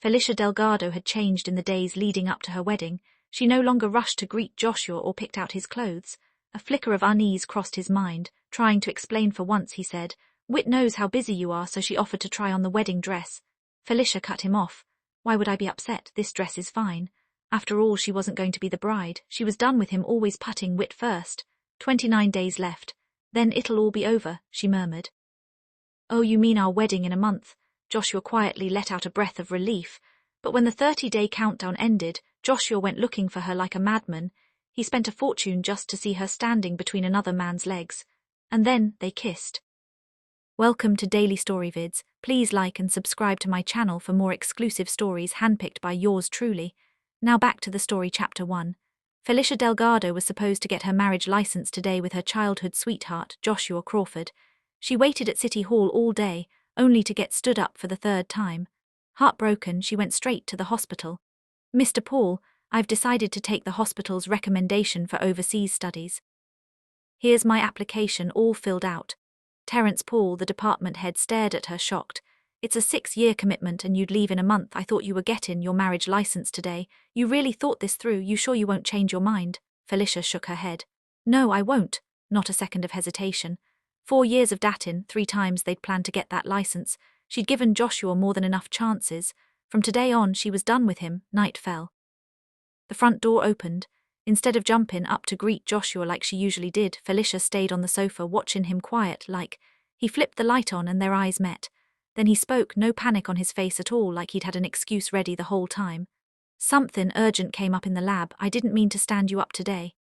Felicia Delgado had changed in the days leading up to her wedding. She no longer rushed to greet Joshua or picked out his clothes. A flicker of unease crossed his mind. Trying to explain for once, he said, "Whit knows how busy you are, so she offered to try on the wedding dress." Felicia cut him off. "Why would I be upset? This dress is fine." After all, she wasn't going to be the bride. She was done with him always putting Whit first. 29 days left. "Then it'll all be over," she murmured. "Oh, you mean our wedding in a month?" Joshua quietly let out a breath of relief. But when the 30-day countdown ended, Joshua went looking for her like a madman. He spent a fortune just to see her standing between another man's legs. And then they kissed. Welcome to Daily Story Vids. Please like and subscribe to my channel for more exclusive stories handpicked by yours truly. Now back to the story. Chapter 1. Felicia Delgado was supposed to get her marriage license today with her childhood sweetheart, Joshua Crawford. She waited at City Hall all day, only to get stood up for the third time. Heartbroken, she went straight to the hospital. "Mr. Paul, I've decided to take the hospital's recommendation for overseas studies. Here's my application all filled out." Terence Paul, the department head, stared at her shocked. "It's a 6-year commitment and you'd leave in a month. I thought you were getting your marriage license today. You really thought this through? You sure you won't change your mind?" Felicia shook her head. "No, I won't." Not a second of hesitation. 4 years of dating, 3 times they'd planned to get that license. She'd given Joshua more than enough chances. From today on, she was done with him. Night fell. The front door opened. Instead of jumping up to greet Joshua like she usually did, Felicia stayed on the sofa watching him quiet-like. He flipped the light on and their eyes met. Then he spoke, no panic on his face at all, like he'd had an excuse ready the whole time. "Something urgent came up in the lab. I didn't mean to stand you up today.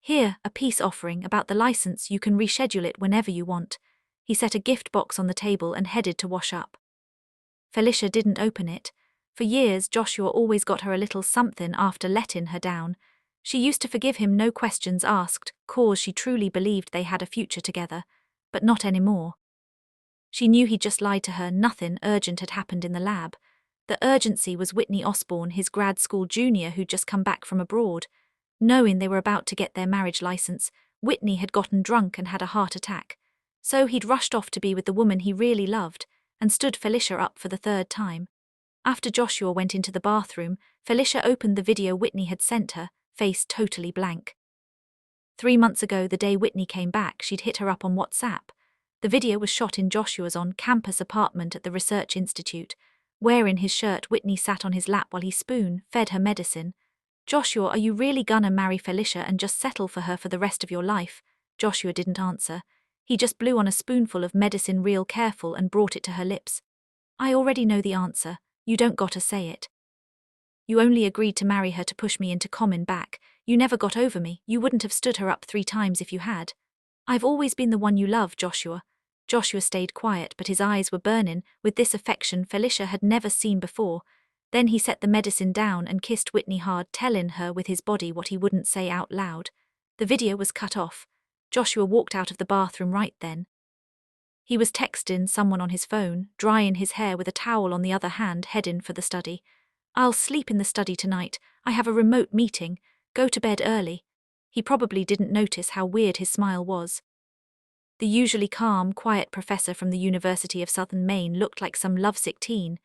Here, a peace offering about the license. You can reschedule it whenever you want." He set a gift box on the table and headed to wash up. Felicia didn't open it. For years, Joshua always got her a little something after letting her down. She used to forgive him, no questions asked, cause she truly believed they had a future together. But not anymore. She knew he'd just lied to her. Nothing urgent had happened in the lab. The urgency was Whitney Osborne, his grad school junior who'd just come back from abroad. Knowing they were about to get their marriage license, Whitney had gotten drunk and had a heart attack. So he'd rushed off to be with the woman he really loved, and stood Felicia up for the 3rd time. After Joshua went into the bathroom, Felicia opened the video Whitney had sent her, face totally blank. 3 months ago, the day Whitney came back, she'd hit her up on WhatsApp. The video was shot in Joshua's on-campus apartment at the Research Institute. Wearing his shirt, Whitney sat on his lap while he spoon-fed her medicine. "Joshua, are you really gonna marry Felicia and just settle for her for the rest of your life?" Joshua didn't answer. He just blew on a spoonful of medicine real careful and brought it to her lips. "I already know the answer. You don't gotta say it. You only agreed to marry her to push me into common back. You never got over me. You wouldn't have stood her up 3 times if you had. I've always been the one you love, Joshua." Joshua stayed quiet, but his eyes were burning with this affection Felicia had never seen before. Then he set the medicine down and kissed Whitney hard, telling her with his body what he wouldn't say out loud. The video was cut off. Joshua walked out of the bathroom right then. He was texting someone on his phone, drying his hair with a towel on the other hand, heading for the study. "I'll sleep in the study tonight. I have a remote meeting. Go to bed early." He probably didn't notice how weird his smile was. The usually calm, quiet professor from the University of Southern Maine looked like some lovesick teen.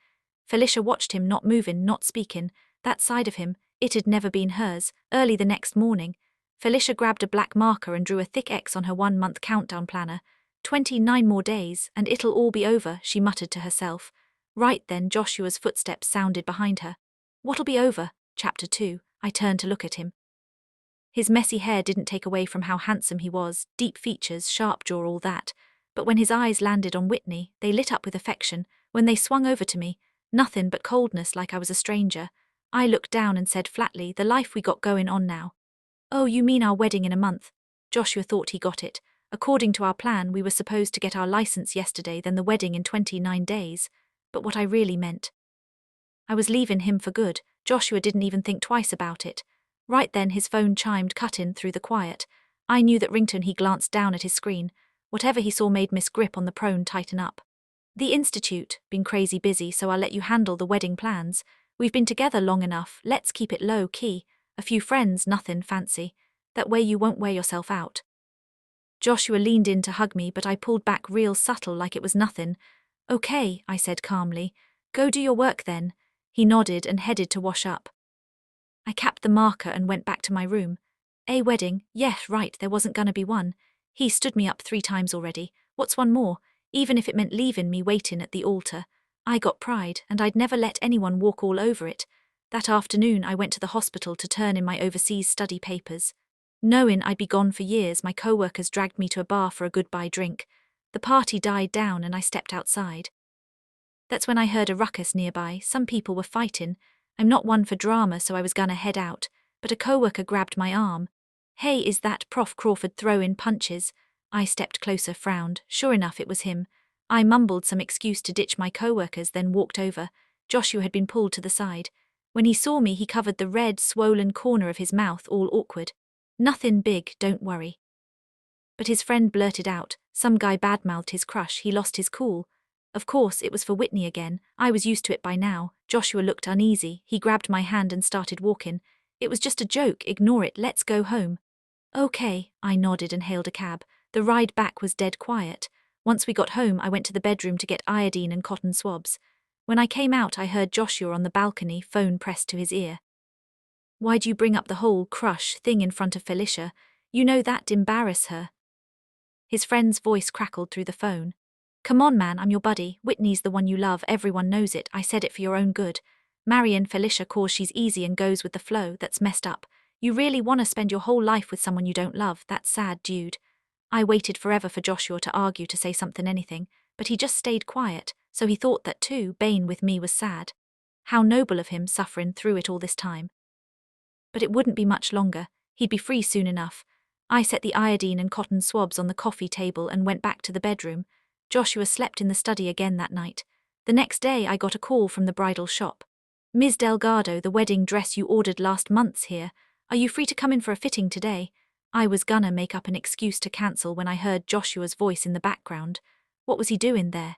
Felicia watched him, not moving, not speaking. That side of him, it had never been hers. Early the next morning, Felicia grabbed a black marker and drew a thick X on her 1-month countdown planner. 29 more days, and it'll all be over, she muttered to herself. Right then, Joshua's footsteps sounded behind her. "What'll be over?" Chapter 2. I turned to look at him. His messy hair didn't take away from how handsome he was, deep features, sharp jaw, all that. But when his eyes landed on Whitney, they lit up with affection. When they swung over to me, nothing but coldness, like I was a stranger. I looked down and said flatly, "The life we got going on now." "Oh, you mean our wedding in a month?" Joshua thought he got it. According to our plan, we were supposed to get our license yesterday, then the wedding in 29 days. But what I really meant, I was leaving him for good. Joshua didn't even think twice about it. Right then his phone chimed, cutting through the quiet. I knew that ringtone. He glanced down at his screen. Whatever he saw made Miss grip on the prone tighten up. "The Institute, been crazy busy, so I'll let you handle the wedding plans. We've been together long enough, let's keep it low key. A few friends, nothing fancy. That way you won't wear yourself out." Joshua leaned in to hug me, but I pulled back real subtle, like it was nothing. "Okay," I said calmly. "Go do your work then." He nodded and headed to wash up. I capped the marker and went back to my room. A wedding? Yes, right, there wasn't gonna be one. He stood me up 3 times already. What's one more? Even if it meant leaving me waiting at the altar. I got pride, and I'd never let anyone walk all over it. That afternoon I went to the hospital to turn in my overseas study papers. Knowing I'd be gone for years, my co-workers dragged me to a bar for a goodbye drink. The party died down and I stepped outside. That's when I heard a ruckus nearby. Some people were fighting. I'm not one for drama, so I was gonna head out, but a co-worker grabbed my arm. Hey, is that Prof Crawford throwing punches? I stepped closer, frowned. Sure enough, it was him. I mumbled some excuse to ditch my co-workers, then walked over. Joshua had been pulled to the side. When he saw me, he covered the red, swollen corner of his mouth, all awkward. Nothing big, don't worry. But his friend blurted out. Some guy badmouthed his crush. He lost his cool. Of course, it was for Whitney again. I was used to it by now. Joshua looked uneasy. He grabbed my hand and started walking. It was just a joke. Ignore it. Let's go home. Okay, I nodded and hailed a cab. The ride back was dead quiet. Once we got home, I went to the bedroom to get iodine and cotton swabs. When I came out, I heard Joshua on the balcony, phone pressed to his ear. Why'd you bring up the whole crush thing in front of Felicia? You know that'd embarrass her. His friend's voice crackled through the phone. Come on, man, I'm your buddy. Whitney's the one you love. Everyone knows it. I said it for your own good. Marrying Felicia cause she's easy and goes with the flow. That's messed up. You really want to spend your whole life with someone you don't love. That's sad, dude. I waited forever for Joshua to argue, to say something, anything, but he just stayed quiet, so he thought that too, being with me was sad. How noble of him, suffering through it all this time. But it wouldn't be much longer. He'd be free soon enough. I set the iodine and cotton swabs on the coffee table and went back to the bedroom. Joshua slept in the study again that night. The next day I got a call from the bridal shop. Ms. Delgado, the wedding dress you ordered last month's here. Are you free to come in for a fitting today? I was gonna make up an excuse to cancel when I heard Joshua's voice in the background. What was he doing there?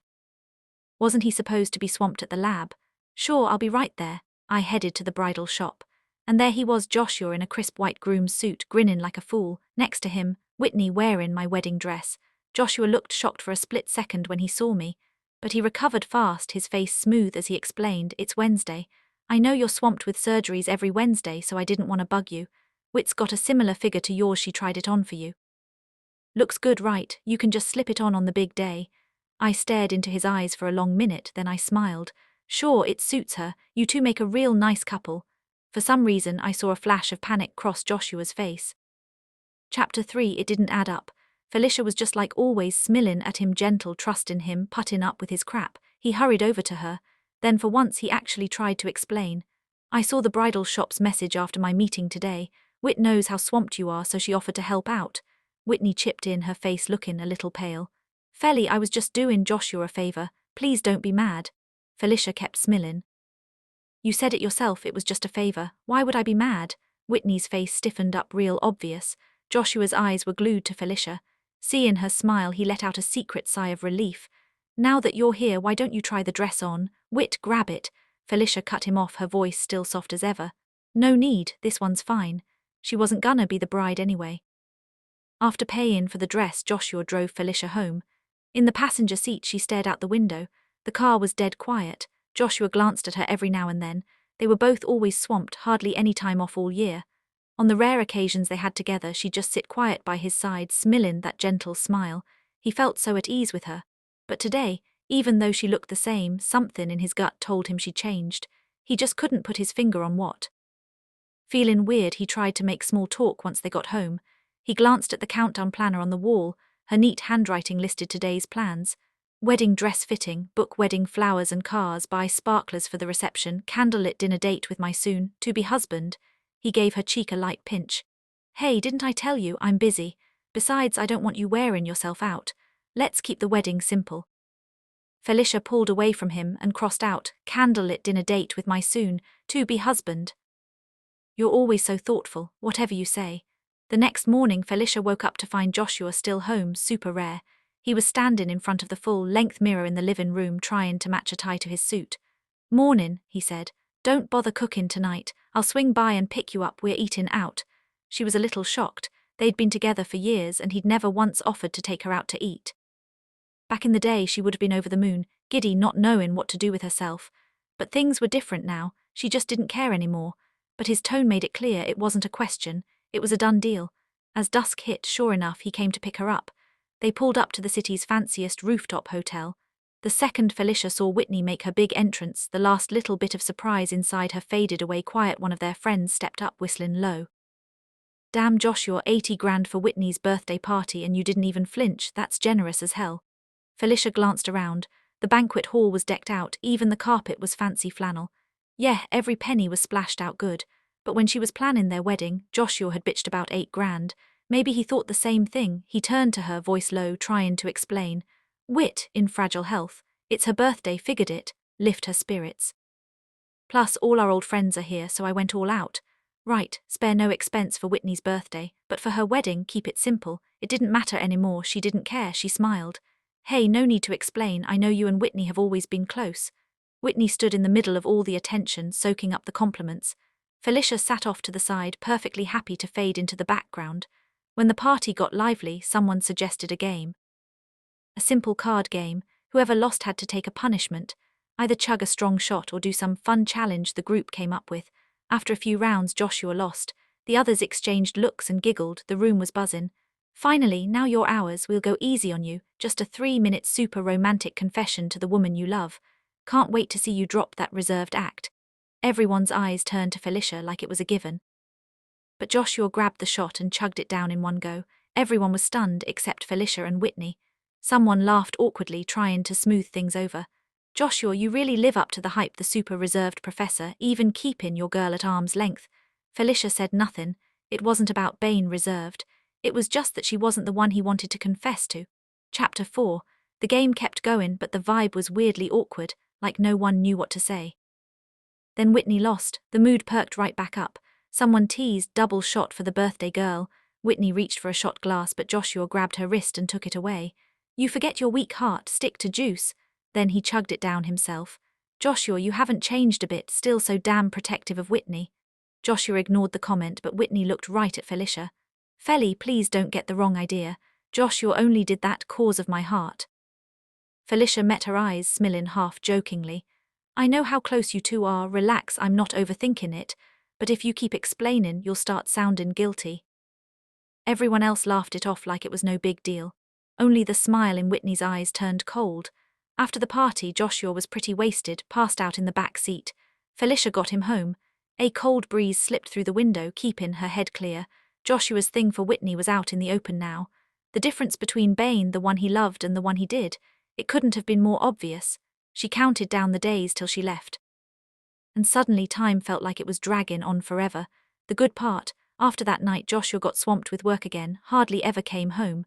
Wasn't he supposed to be swamped at the lab? Sure, I'll be right there. I headed to the bridal shop. And there he was, Joshua in a crisp white groom's suit, grinning like a fool. Next to him, Whitney wearing my wedding dress. Joshua looked shocked for a split second when he saw me, but he recovered fast, his face smooth as he explained, It's Wednesday. I know you're swamped with surgeries every Wednesday, so I didn't want to bug you. Whit's got a similar figure to yours, she tried it on for you. Looks good, right? You can just slip it on the big day. I stared into his eyes for a long minute, then I smiled. Sure, it suits her. You two make a real nice couple. For some reason, I saw a flash of panic cross Joshua's face. Chapter 3, it didn't add up. Felicia was just like always, smiling at him, gentle, trusting him, putting up with his crap. He hurried over to her. Then for once he actually tried to explain. I saw the bridal shop's message after my meeting today. Whit knows how swamped you are, so she offered to help out. Whitney chipped in, her face looking a little pale. Felly, I was just doing Joshua a favor. Please don't be mad. Felicia kept smiling. You said it yourself, it was just a favor. Why would I be mad? Whitney's face stiffened up real obvious. Joshua's eyes were glued to Felicia. Seeing her smile, he let out a secret sigh of relief. Now that you're here, why don't you try the dress on? Whit, grab it. Felicia cut him off, her voice still soft as ever. No need, this one's fine. She wasn't gonna be the bride anyway. After paying for the dress, Joshua drove Felicia home. In the passenger seat, she stared out the window. The car was dead quiet. Joshua glanced at her every now and then. They were both always swamped, hardly any time off all year. On the rare occasions they had together, she'd just sit quiet by his side, smiling that gentle smile. He felt so at ease with her. But today, even though she looked the same, something in his gut told him she'd changed. He just couldn't put his finger on what. Feeling weird, he tried to make small talk once they got home. He glanced at the countdown planner on the wall. Her neat handwriting listed today's plans. Wedding dress fitting, book wedding flowers and cars, buy sparklers for the reception, candlelit dinner date with my soon-to-be husband. He gave her cheek a light pinch. Hey, didn't I tell you, I'm busy. Besides, I don't want you wearing yourself out. Let's keep the wedding simple. Felicia pulled away from him and crossed out, candlelit dinner date with my soon-to-be husband. You're always so thoughtful, whatever you say. The next morning, Felicia woke up to find Joshua still home, super rare. He was standing in front of the full-length mirror in the living room trying to match a tie to his suit. Morning, he said. Don't bother cooking tonight. I'll swing by and pick you up, we're eating out. She was a little shocked. They'd been together for years and he'd never once offered to take her out to eat. Back in the day she would have been over the moon, giddy, not knowing what to do with herself. But things were different now, she just didn't care anymore. But his tone made it clear it wasn't a question, it was a done deal. As dusk hit, sure enough, he came to pick her up. They pulled up to the city's fanciest rooftop hotel. The second Felicia saw Whitney make her big entrance, the last little bit of surprise inside her faded away quiet. One of their friends stepped up whistling low. Damn Joshua, 80 grand for Whitney's birthday party and you didn't even flinch, that's generous as hell. Felicia glanced around. The banquet hall was decked out, even the carpet was fancy flannel. Yeah, every penny was splashed out good. But when she was planning their wedding, Joshua had bitched about 8 grand. Maybe he thought the same thing. He turned to her, voice low, trying to explain. Whit, in fragile health. It's her birthday, figured it. Lift her spirits. Plus, all our old friends are here, so I went all out. Right, spare no expense for Whitney's birthday, but for her wedding, keep it simple. It didn't matter anymore, she didn't care, she smiled. Hey, no need to explain, I know you and Whitney have always been close. Whitney stood in the middle of all the attention, soaking up the compliments. Felicia sat off to the side, perfectly happy to fade into the background. When the party got lively, someone suggested a game. A simple card game. Whoever lost had to take a punishment, either chug a strong shot or do some fun challenge the group came up with. After a few rounds, Joshua lost. The others exchanged looks and giggled, the room was buzzing. Finally, now you're ours, we'll go easy on you, just a 3-minute super romantic confession to the woman you love. Can't wait to see you drop that reserved act. Everyone's eyes turned to Felicia like it was a given. But Joshua grabbed the shot and chugged it down in one go. Everyone was stunned except Felicia and Whitney. Someone laughed awkwardly, trying to smooth things over. Joshua, you really live up to the hype, the super reserved professor, even keeping your girl at arm's length. Felicia said nothing. It wasn't about being reserved. It was just that she wasn't the one he wanted to confess to. Chapter 4. The game kept going, but the vibe was weirdly awkward, like no one knew what to say. Then Whitney lost. The mood perked right back up. Someone teased, double shot for the birthday girl. Whitney reached for a shot glass, but Joshua grabbed her wrist and took it away. You forget your weak heart, stick to juice. Then he chugged it down himself. Joshua, you haven't changed a bit, still so damn protective of Whitney. Joshua ignored the comment, but Whitney looked right at Felicia. Felly, please don't get the wrong idea. Joshua only did that cause of my heart. Felicia met her eyes, smiling half-jokingly. I know how close you two are, relax, I'm not overthinking it, but if you keep explaining, you'll start sounding guilty. Everyone else laughed it off like it was no big deal. Only the smile in Whitney's eyes turned cold. After the party, Joshua was pretty wasted, passed out in the back seat. Felicia got him home. A cold breeze slipped through the window, keeping her head clear. Joshua's thing for Whitney was out in the open now. The difference between Bane, the one he loved, and the one he did, it couldn't have been more obvious. She counted down the days till she left. And suddenly time felt like it was dragging on forever. The good part, after that night Joshua got swamped with work again, hardly ever came home.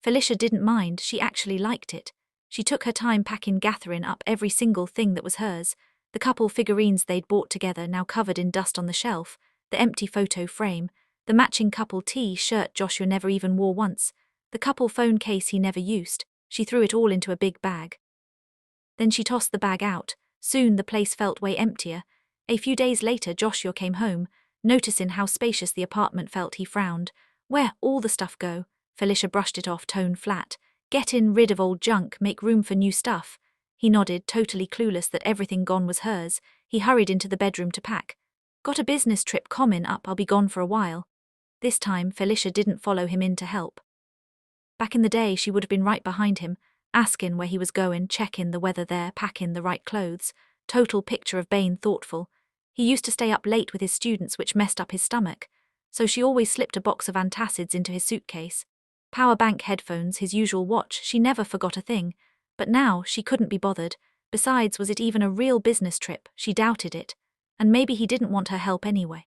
Felicia didn't mind, she actually liked it. She took her time packing, gathering up every single thing that was hers. The couple figurines they'd bought together now covered in dust on the shelf, the empty photo frame, the matching couple T-shirt Joshua never even wore once, the couple phone case he never used. She threw it all into a big bag. Then she tossed the bag out. Soon the place felt way emptier. A few days later Joshua came home. Noticing how spacious the apartment felt, he frowned. Where all the stuff go? Felicia brushed it off, tone flat. Getting rid of old junk, make room for new stuff. He nodded, totally clueless that everything gone was hers. He hurried into the bedroom to pack. Got a business trip coming up, I'll be gone for a while. This time, Felicia didn't follow him in to help. Back in the day, she would have been right behind him, asking where he was going, checking the weather there, packing the right clothes. Total picture of Bane, thoughtful. He used to stay up late with his students, which messed up his stomach, so she always slipped a box of antacids into his suitcase. Power bank, headphones, his usual watch, she never forgot a thing. But now, she couldn't be bothered. Besides, was it even a real business trip? She doubted it. And maybe he didn't want her help anyway.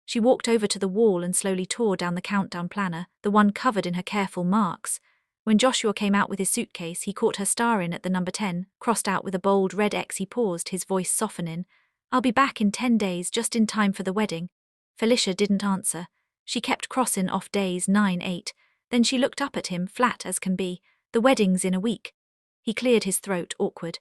She walked over to the wall and slowly tore down the countdown planner, the one covered in her careful marks. When Joshua came out with his suitcase, he caught her staring at the number 10, crossed out with a bold red X. He paused, his voice softening. I'll be back in 10 days, just in time for the wedding. Felicia didn't answer. She kept crossing off days 9, 8. Then she looked up at him, flat as can be. The wedding's in a week. He cleared his throat, awkward.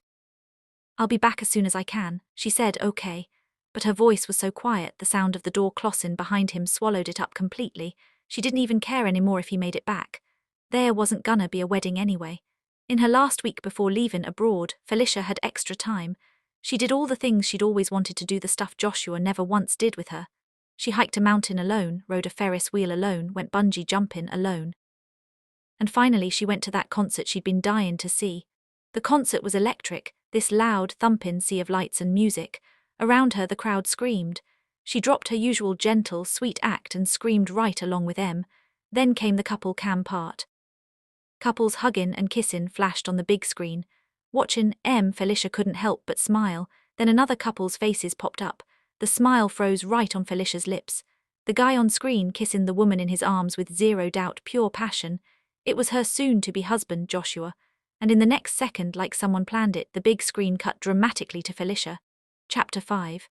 I'll be back as soon as I can, she said, okay. But her voice was so quiet, the sound of the door closing behind him swallowed it up completely. She didn't even care anymore if he made it back. There wasn't gonna be a wedding anyway. In her last week before leaving abroad, Felicia had extra time. She did all the things she'd always wanted to do, the stuff Joshua never once did with her. She hiked a mountain alone, rode a Ferris wheel alone, went bungee jumping alone. And finally she went to that concert she'd been dying to see. The concert was electric, this loud, thumping sea of lights and music. Around her the crowd screamed. She dropped her usual gentle, sweet act and screamed right along with Em. Then came the couple cam part. Couples hugging and kissing flashed on the big screen. Watching Em, Felicia couldn't help but smile. Then another couple's faces popped up. The smile froze right on Felicia's lips. The guy on screen kissing the woman in his arms with zero doubt pure passion. It was her soon-to-be husband, Joshua. And in the next second, like someone planned it, the big screen cut dramatically to Felicia. Chapter 5.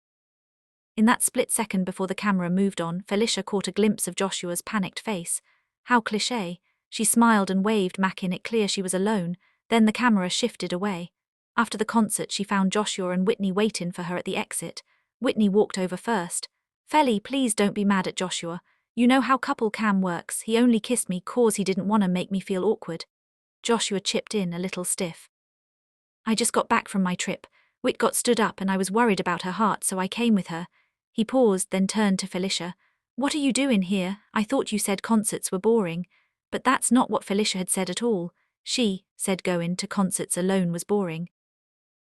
In that split second before the camera moved on, Felicia caught a glimpse of Joshua's panicked face. How cliché. She smiled and waved, making it clear she was alone. Then the camera shifted away. After the concert, she found Joshua and Whitney waiting for her at the exit. Whitney walked over first. "Felly, please don't be mad at Joshua. You know how couple cam works. He only kissed me 'cause he didn't wanna make me feel awkward." Joshua chipped in, a little stiff. "I just got back from my trip. Whit got stood up and I was worried about her heart, so I came with her." He paused, then turned to Felicia. "What are you doing here? I thought you said concerts were boring." But that's not what Felicia had said at all. She said going to concerts alone was boring.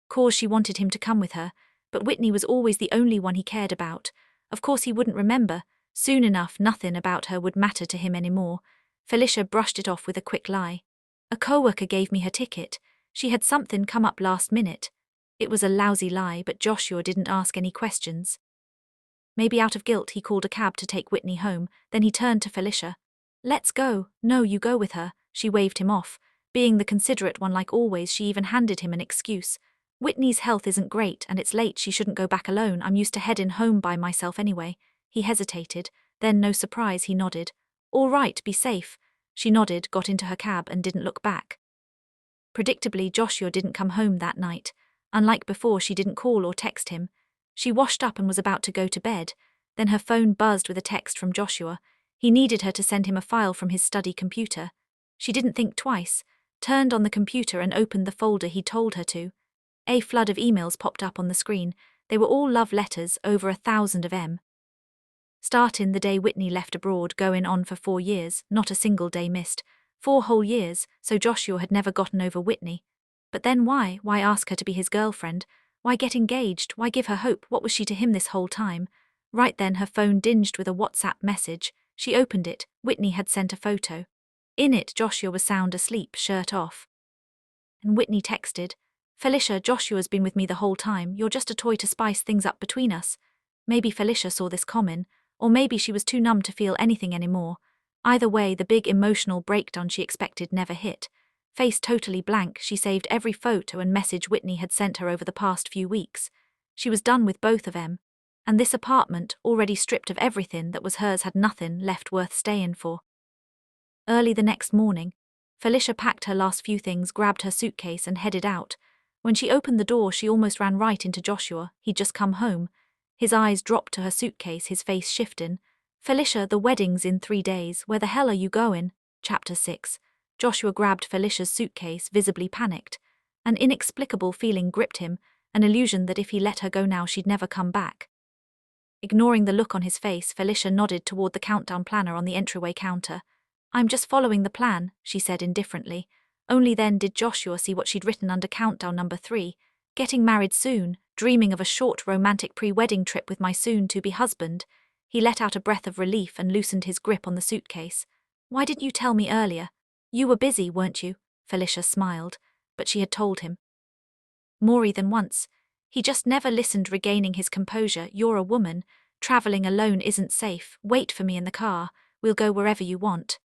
'Cause she wanted him to come with her, but Whitney was always the only one he cared about. Of course he wouldn't remember. Soon enough, nothing about her would matter to him anymore. Felicia brushed it off with a quick lie. "A coworker gave me her ticket. She had something come up last minute." It was a lousy lie, but Joshua didn't ask any questions. Maybe out of guilt he called a cab to take Whitney home, then he turned to Felicia. "Let's go." "No, you go with her." She waved him off. Being the considerate one like always, she even handed him an excuse. "Whitney's health isn't great and it's late, she shouldn't go back alone. I'm used to heading home by myself anyway." He hesitated, then no surprise he nodded. "All right, be safe." She nodded, got into her cab and didn't look back. Predictably, Joshua didn't come home that night. Unlike before, she didn't call or text him. She washed up and was about to go to bed. Then her phone buzzed with a text from Joshua. He needed her to send him a file from his study computer. She didn't think twice, turned on the computer and opened the folder he told her to. A flood of emails popped up on the screen. They were all love letters, over 1,000 of them. Starting the day Whitney left abroad, going on for 4 years, not a single day missed. 4 whole years, so Joshua had never gotten over Whitney. But then why? Why ask her to be his girlfriend? Why get engaged? Why give her hope? What was she to him this whole time? Right then her phone dinged with a WhatsApp message. She opened it. Whitney had sent a photo. In it, Joshua was sound asleep, shirt off. And Whitney texted, "Felicia, Joshua's been with me the whole time. You're just a toy to spice things up between us." Maybe Felicia saw this coming, or maybe she was too numb to feel anything anymore. Either way, the big emotional breakdown she expected never hit. Face totally blank, she saved every photo and message Whitney had sent her over the past few weeks. She was done with both of them. And this apartment, already stripped of everything that was hers, had nothing left worth staying for. Early the next morning, Felicia packed her last few things, grabbed her suitcase and headed out. When she opened the door, she almost ran right into Joshua. He'd just come home. His eyes dropped to her suitcase, his face shifting. "Felicia, the wedding's in 3 days. Where the hell are you going?" Chapter 6. Joshua grabbed Felicia's suitcase, visibly panicked. An inexplicable feeling gripped him, an illusion that if he let her go now she'd never come back. Ignoring the look on his face, Felicia nodded toward the countdown planner on the entryway counter. "I'm just following the plan," she said indifferently. Only then did Joshua see what she'd written under countdown number 3. "Getting married soon, dreaming of a short romantic pre-wedding trip with my soon-to-be husband." He let out a breath of relief and loosened his grip on the suitcase. "Why didn't you tell me earlier? You were busy, weren't you?" Felicia smiled, but she had told him more than once. He just never listened, regaining his composure. "You're a woman. Traveling alone isn't safe. Wait for me in the car. We'll go wherever you want."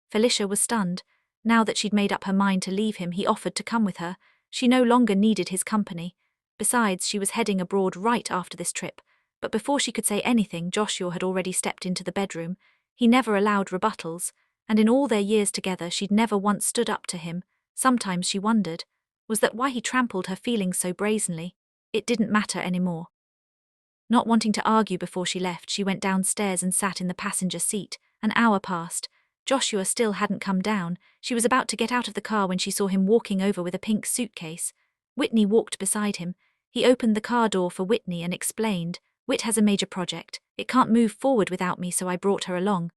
Felicia was stunned. Now that she'd made up her mind to leave him, he offered to come with her. She no longer needed his company. Besides, she was heading abroad right after this trip. But before she could say anything, Joshua had already stepped into the bedroom. He never allowed rebuttals, and in all their years together she'd never once stood up to him. Sometimes she wondered, was that why he trampled her feelings so brazenly? It didn't matter anymore. Not wanting to argue before she left, she went downstairs and sat in the passenger seat. An hour passed. Joshua still hadn't come down. She was about to get out of the car when she saw him walking over with a pink suitcase. Whitney walked beside him. He opened the car door for Whitney and explained, "Whit has a major project. It can't move forward without me, so I brought her along."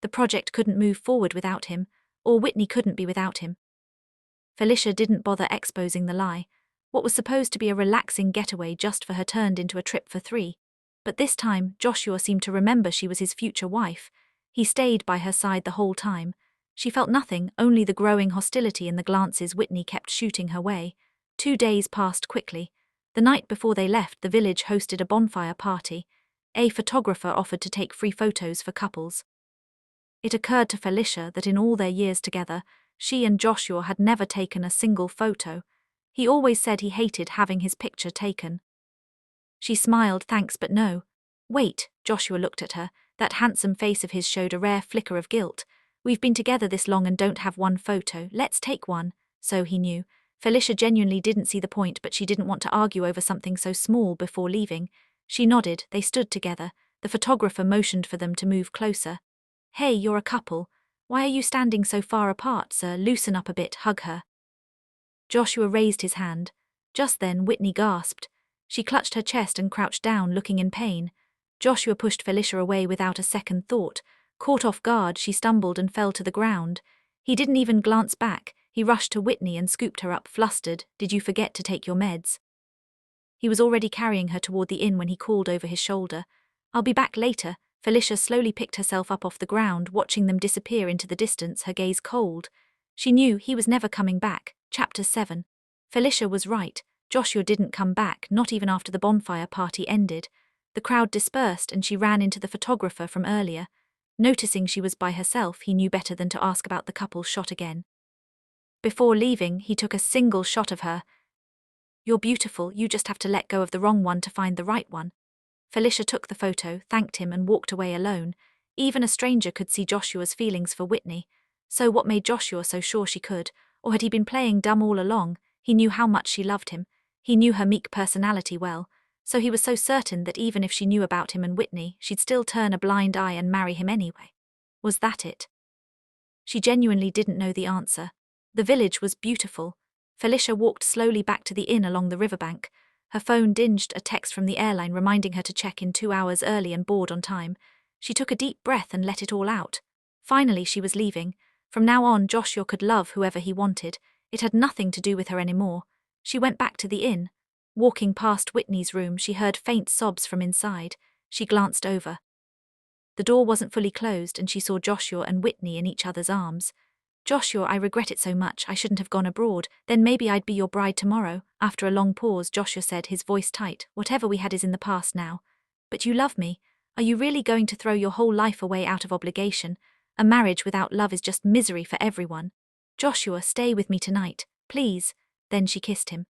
The project couldn't move forward without him, or Whitney couldn't be without him. Felicia didn't bother exposing the lie. What was supposed to be a relaxing getaway just for her turned into a trip for three. But this time, Joshua seemed to remember she was his future wife. He stayed by her side the whole time. She felt nothing, only the growing hostility in the glances Whitney kept shooting her way. 2 days passed quickly. The night before they left, the village hosted a bonfire party. A photographer offered to take free photos for couples. It occurred to Felicia that in all their years together, she and Joshua had never taken a single photo. He always said he hated having his picture taken. She smiled thanks but no. "Wait," Joshua looked at her. That handsome face of his showed a rare flicker of guilt. "We've been together this long and don't have one photo. Let's take one." So he knew. Felicia genuinely didn't see the point, but she didn't want to argue over something so small before leaving. She nodded. They stood together. The photographer motioned for them to move closer. "Hey, you're a couple. Why are you standing so far apart, sir? Loosen up a bit, hug her." Joshua raised his hand. Just then, Whitney gasped. She clutched her chest and crouched down, looking in pain. Joshua pushed Felicia away without a second thought. Caught off guard, she stumbled and fell to the ground. He didn't even glance back. He rushed to Whitney and scooped her up, flustered. "Did you forget to take your meds?" He was already carrying her toward the inn when he called over his shoulder. "I'll be back later." Felicia slowly picked herself up off the ground, watching them disappear into the distance, her gaze cold. She knew he was never coming back. Chapter 7. Felicia was right. Joshua didn't come back, not even after the bonfire party ended. The crowd dispersed and she ran into the photographer from earlier. Noticing she was by herself, he knew better than to ask about the couple's shot again. Before leaving, he took a single shot of her. "You're beautiful, you just have to let go of the wrong one to find the right one." Felicia took the photo, thanked him and walked away alone. Even a stranger could see Joshua's feelings for Whitney. So what made Joshua so sure she could? Or had he been playing dumb all along? He knew how much she loved him. He knew her meek personality well. So he was so certain that even if she knew about him and Whitney, she'd still turn a blind eye and marry him anyway. Was that it? She genuinely didn't know the answer. The village was beautiful. Felicia walked slowly back to the inn along the riverbank. Her phone dinged, a text from the airline reminding her to check in 2 hours early and board on time. She took a deep breath and let it all out. Finally, she was leaving. From now on, Joshua could love whoever he wanted. It had nothing to do with her anymore. She went back to the inn. Walking past Whitney's room, she heard faint sobs from inside. She glanced over. The door wasn't fully closed and she saw Joshua and Whitney in each other's arms. "Joshua, I regret it so much. I shouldn't have gone abroad. Then maybe I'd be your bride tomorrow." After a long pause, Joshua said, his voice tight, "Whatever we had is in the past now. But you love me. Are you really going to throw your whole life away out of obligation? A marriage without love is just misery for everyone. Joshua, stay with me tonight, please." Then she kissed him.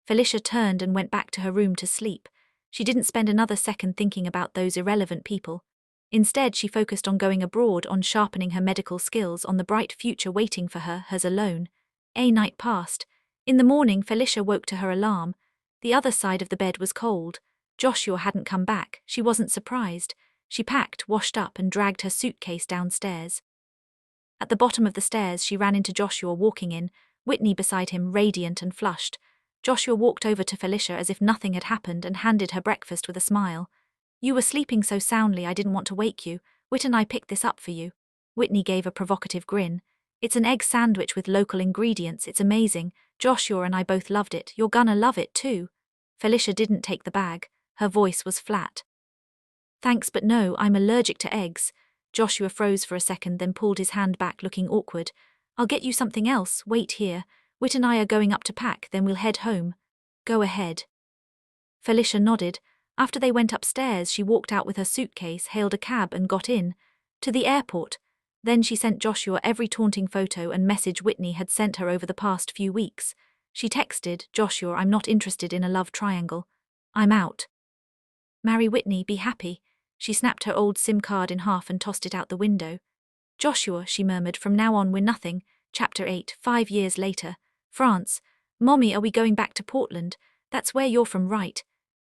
Felicia turned and went back to her room to sleep. She didn't spend another second thinking about those irrelevant people. Instead, she focused on going abroad, on sharpening her medical skills, on the bright future waiting for her, hers alone. A night passed. In the morning, Felicia woke to her alarm. The other side of the bed was cold. Joshua hadn't come back. She wasn't surprised. She packed, washed up, and dragged her suitcase downstairs. At the bottom of the stairs, she ran into Joshua walking in, Whitney beside him, radiant and flushed. Joshua walked over to Felicia as if nothing had happened and handed her breakfast with a smile. "You were sleeping so soundly I didn't want to wake you. Whit and I picked this up for you." Whitney gave a provocative grin. "It's an egg sandwich with local ingredients. It's amazing. Joshua and I both loved it. You're gonna love it too." Felicia didn't take the bag. Her voice was flat. "Thanks but no, I'm allergic to eggs." Joshua froze for a second, then pulled his hand back, looking awkward. "I'll get you something else. Wait here. Whit and I are going up to pack, then we'll head home." "Go ahead." Felicia nodded. After they went upstairs, she walked out with her suitcase, hailed a cab and got in. To the airport. Then she sent Joshua every taunting photo and message Whitney had sent her over the past few weeks. She texted, "Joshua, I'm not interested in a love triangle. I'm out. Marry Whitney, be happy." She snapped her old SIM card in half and tossed it out the window. "Joshua," she murmured, "from now on we're nothing." Chapter 8, 5 years later. France. "Mommy, are we going back to Portland? That's where you're from, right?"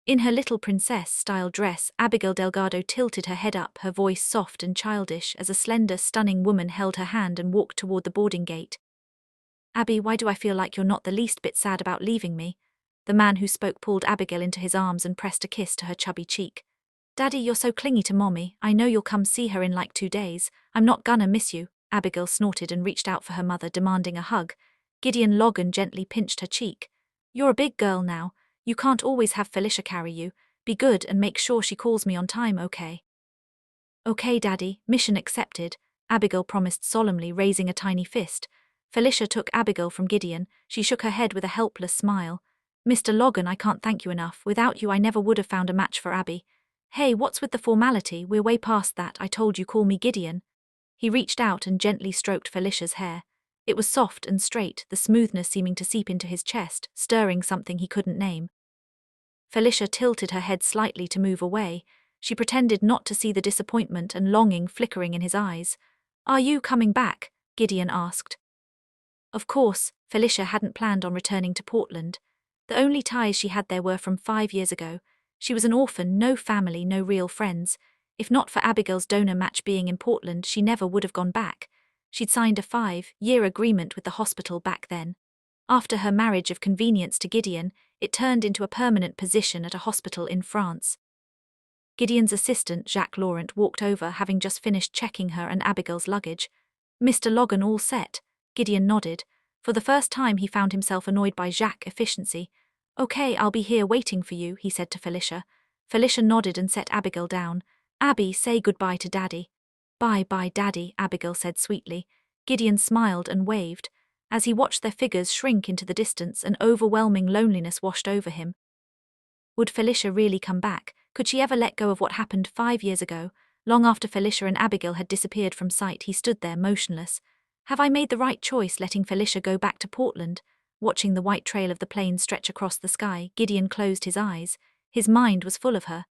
In her little princess-style dress, Abigail Delgado tilted her head up, her voice soft and childish, as a slender, stunning woman held her hand and walked toward the boarding gate. "Abby, why do I feel like you're not the least bit sad about leaving me?" The man who spoke pulled Abigail into his arms and pressed a kiss to her chubby cheek. Daddy, you're so clingy to Mommy. I know you'll come see her in like 2 days. I'm not gonna miss you. Abigail snorted and reached out for her mother, demanding a hug. Gideon Logan gently pinched her cheek. You're a big girl now. You can't always have Felicia carry you. Be good and make sure she calls me on time, okay? Okay, Daddy, mission accepted, Abigail promised solemnly, raising a tiny fist. Felicia took Abigail from Gideon. She shook her head with a helpless smile. Mr. Logan, I can't thank you enough. Without you I never would have found a match for Abby. Hey, what's with the formality? We're way past that. I told you, call me Gideon. He reached out and gently stroked Felicia's hair. It was soft and straight, the smoothness seeming to seep into his chest, stirring something he couldn't name. Felicia tilted her head slightly to move away. She pretended not to see the disappointment and longing flickering in his eyes. Are you coming back? Gideon asked. Of course, Felicia hadn't planned on returning to Portland. The only ties she had there were from 5 years ago. She was an orphan, no family, no real friends. If not for Abigail's donor match being in Portland, she never would have gone back. She'd signed a 5-year agreement with the hospital back then. After her marriage of convenience to Gideon, it turned into a permanent position at a hospital in France. Gideon's assistant, Jacques Laurent, walked over, having just finished checking her and Abigail's luggage. Mr. Logan, all set? Gideon nodded. For the first time he found himself annoyed by Jacques' efficiency. Okay, I'll be here waiting for you, he said to Felicia. Felicia nodded and set Abigail down. Abby, say goodbye to Daddy. Bye-bye, Daddy, Abigail said sweetly. Gideon smiled and waved. As he watched their figures shrink into the distance, an overwhelming loneliness washed over him. Would Felicia really come back? Could she ever let go of what happened 5 years ago? Long after Felicia and Abigail had disappeared from sight, he stood there motionless. Have I made the right choice letting Felicia go back to Portland? Watching the white trail of the plane stretch across the sky, Gideon closed his eyes. His mind was full of her.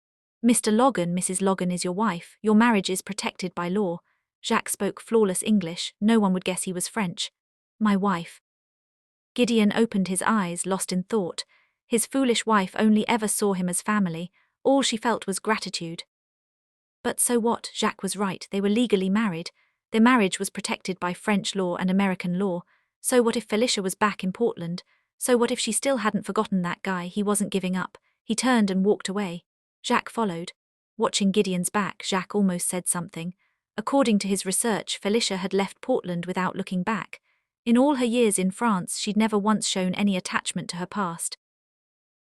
Mr. Logan, Mrs. Logan is your wife. Your marriage is protected by law. Jacques spoke flawless English. No one would guess he was French. My wife. Gideon opened his eyes, lost in thought. His foolish wife only ever saw him as family. All she felt was gratitude. But so what? Jacques was right. They were legally married. Their marriage was protected by French law and American law. So what if Felicia was back in Portland? So what if she still hadn't forgotten that guy? He wasn't giving up. He turned and walked away. Jacques followed. Watching Gideon's back, Jacques almost said something. According to his research, Felicia had left Portland without looking back. In all her years in France, she'd never once shown any attachment to her past.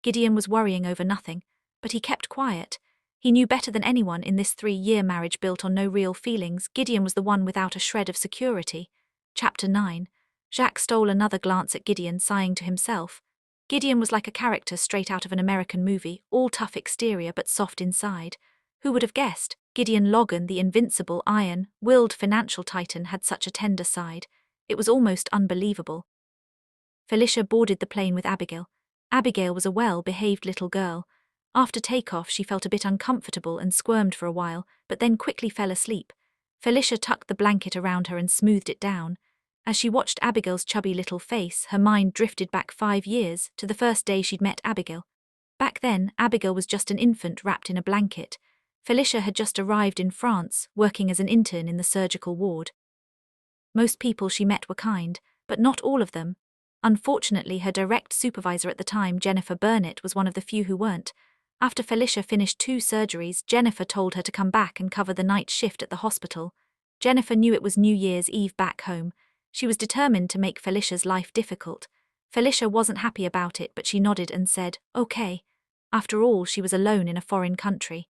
Gideon was worrying over nothing, but he kept quiet. He knew better than anyone in this 3-year marriage built on no real feelings. Gideon was the one without a shred of security. Chapter 9. Jacques stole another glance at Gideon, sighing to himself. Gideon was like a character straight out of an American movie, all tough exterior but soft inside. Who would have guessed? Gideon Logan, the invincible, iron-willed financial titan, had such a tender side. It was almost unbelievable. Felicia boarded the plane with Abigail. Abigail was a well-behaved little girl. After takeoff, she felt a bit uncomfortable and squirmed for a while, but then quickly fell asleep. Felicia tucked the blanket around her and smoothed it down. As she watched Abigail's chubby little face, her mind drifted back 5 years, to the first day she'd met Abigail. Back then, Abigail was just an infant wrapped in a blanket. Felicia had just arrived in France, working as an intern in the surgical ward. Most people she met were kind, but not all of them. Unfortunately, her direct supervisor at the time, Jennifer Burnett, was one of the few who weren't. After Felicia finished 2 surgeries, Jennifer told her to come back and cover the night shift at the hospital. Jennifer knew it was New Year's Eve back home. She was determined to make Felicia's life difficult. Felicia wasn't happy about it, but she nodded and said, okay. After all, she was alone in a foreign country.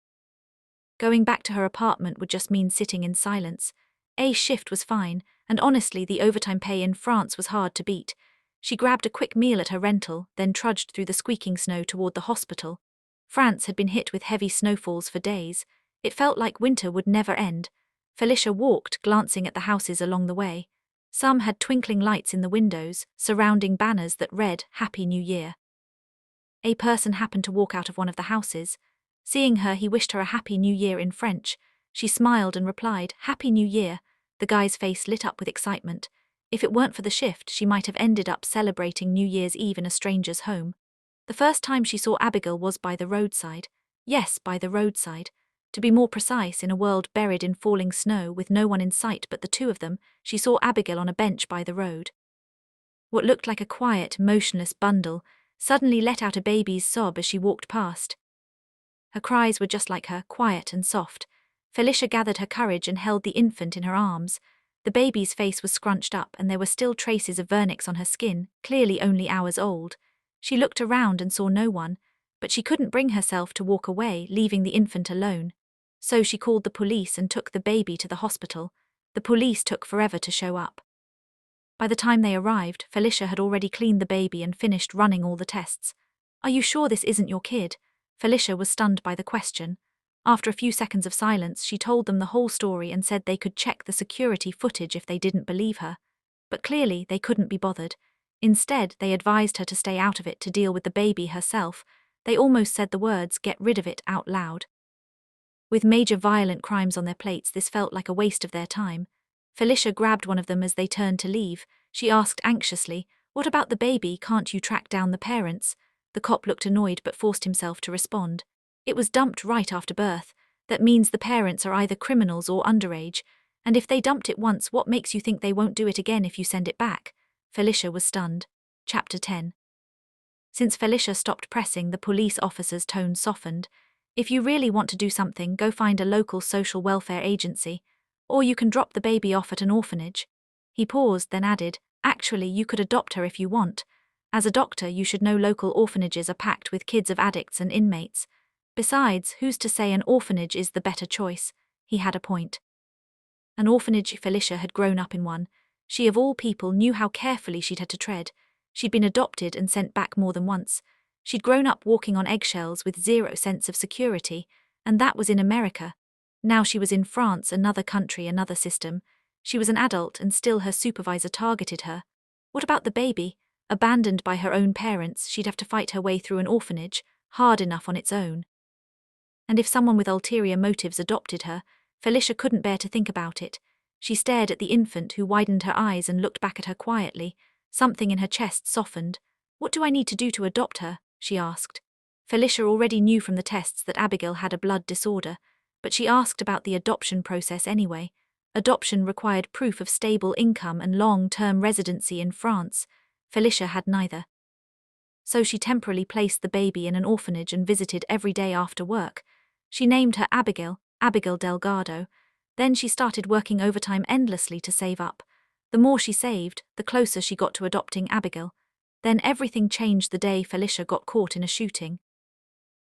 Going back to her apartment would just mean sitting in silence. A shift was fine, and honestly, the overtime pay in France was hard to beat. She grabbed a quick meal at her rental, then trudged through the squeaking snow toward the hospital. France had been hit with heavy snowfalls for days. It felt like winter would never end. Felicia walked, glancing at the houses along the way. Some had twinkling lights in the windows, surrounding banners that read, Happy New Year. A person happened to walk out of one of the houses. Seeing her, he wished her a Happy New Year in French. She smiled and replied, Happy New Year. The guy's face lit up with excitement. If it weren't for the shift, she might have ended up celebrating New Year's Eve in a stranger's home. The first time she saw Abigail was by the roadside. Yes, by the roadside. To be more precise, in a world buried in falling snow with no one in sight but the 2 of them, she saw Abigail on a bench by the road. What looked like a quiet, motionless bundle suddenly let out a baby's sob as she walked past. Her cries were just like her, quiet and soft. Felicia gathered her courage and held the infant in her arms. The baby's face was scrunched up and there were still traces of vernix on her skin, clearly only hours old. She looked around and saw no one, but she couldn't bring herself to walk away, leaving the infant alone. So she called the police and took the baby to the hospital. The police took forever to show up. By the time they arrived, Felicia had already cleaned the baby and finished running all the tests. "Are you sure this isn't your kid?" Felicia was stunned by the question. After a few seconds of silence, she told them the whole story and said they could check the security footage if they didn't believe her. But clearly they couldn't be bothered. Instead, they advised her to stay out of it to deal with the baby herself. They almost said the words, "get rid of it," out loud. With major violent crimes on their plates, this felt like a waste of their time. Felicia grabbed one of them as they turned to leave. She asked anxiously, "What about the baby? Can't you track down the parents?" The cop looked annoyed but forced himself to respond. "It was dumped right after birth. That means the parents are either criminals or underage. And if they dumped it once, what makes you think they won't do it again if you send it back?" Felicia was stunned. Chapter 10. Since Felicia stopped pressing, the police officer's tone softened. "If you really want to do something, go find a local social welfare agency. Or you can drop the baby off at an orphanage." He paused, then added, "Actually, you could adopt her if you want. As a doctor, you should know local orphanages are packed with kids of addicts and inmates. Besides, who's to say an orphanage is the better choice?" He had a point. An orphanage. Felicia had grown up in one. She of all people knew how carefully she'd had to tread. She'd been adopted and sent back more than once. She'd grown up walking on eggshells with zero sense of security, and that was in America. Now she was in France, another country, another system. She was an adult and still her supervisor targeted her. What about the baby? Abandoned by her own parents, she'd have to fight her way through an orphanage, hard enough on its own. And if someone with ulterior motives adopted her, Felicia couldn't bear to think about it. She stared at the infant, who widened her eyes and looked back at her quietly. Something in her chest softened. "What do I need to do to adopt her?" she asked. Felicia already knew from the tests that Abigail had a blood disorder, but she asked about the adoption process anyway. Adoption required proof of stable income and long-term residency in France. Felicia had neither. So she temporarily placed the baby in an orphanage and visited every day after work. She named her Abigail, Abigail Delgado. Then she started working overtime endlessly to save up. The more she saved, the closer she got to adopting Abigail. Then everything changed the day Felicia got caught in a shooting.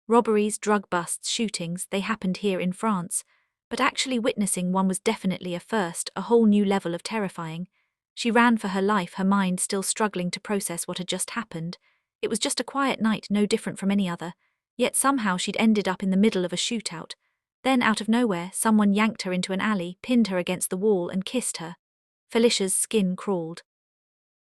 Robberies, drug busts, shootings, they happened here in France. But actually witnessing one was definitely a first, a whole new level of terrifying. She ran for her life, her mind still struggling to process what had just happened. It was just a quiet night, no different from any other. Yet somehow she'd ended up in the middle of a shootout. Then, out of nowhere, someone yanked her into an alley, pinned her against the wall and kissed her. Felicia's skin crawled.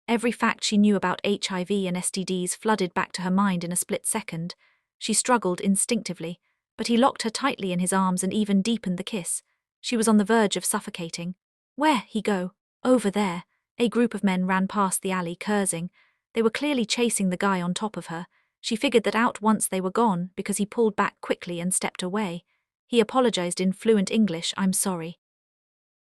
Every fact she knew about HIV and STDs flooded back to her mind in a split second. She struggled instinctively, but he locked her tightly in his arms and even deepened the kiss. She was on the verge of suffocating. "Where he go?" "Over there." A group of men ran past the alley, cursing. They were clearly chasing the guy on top of her. She figured that out once they were gone because he pulled back quickly and stepped away. He apologized in fluent English. "I'm sorry.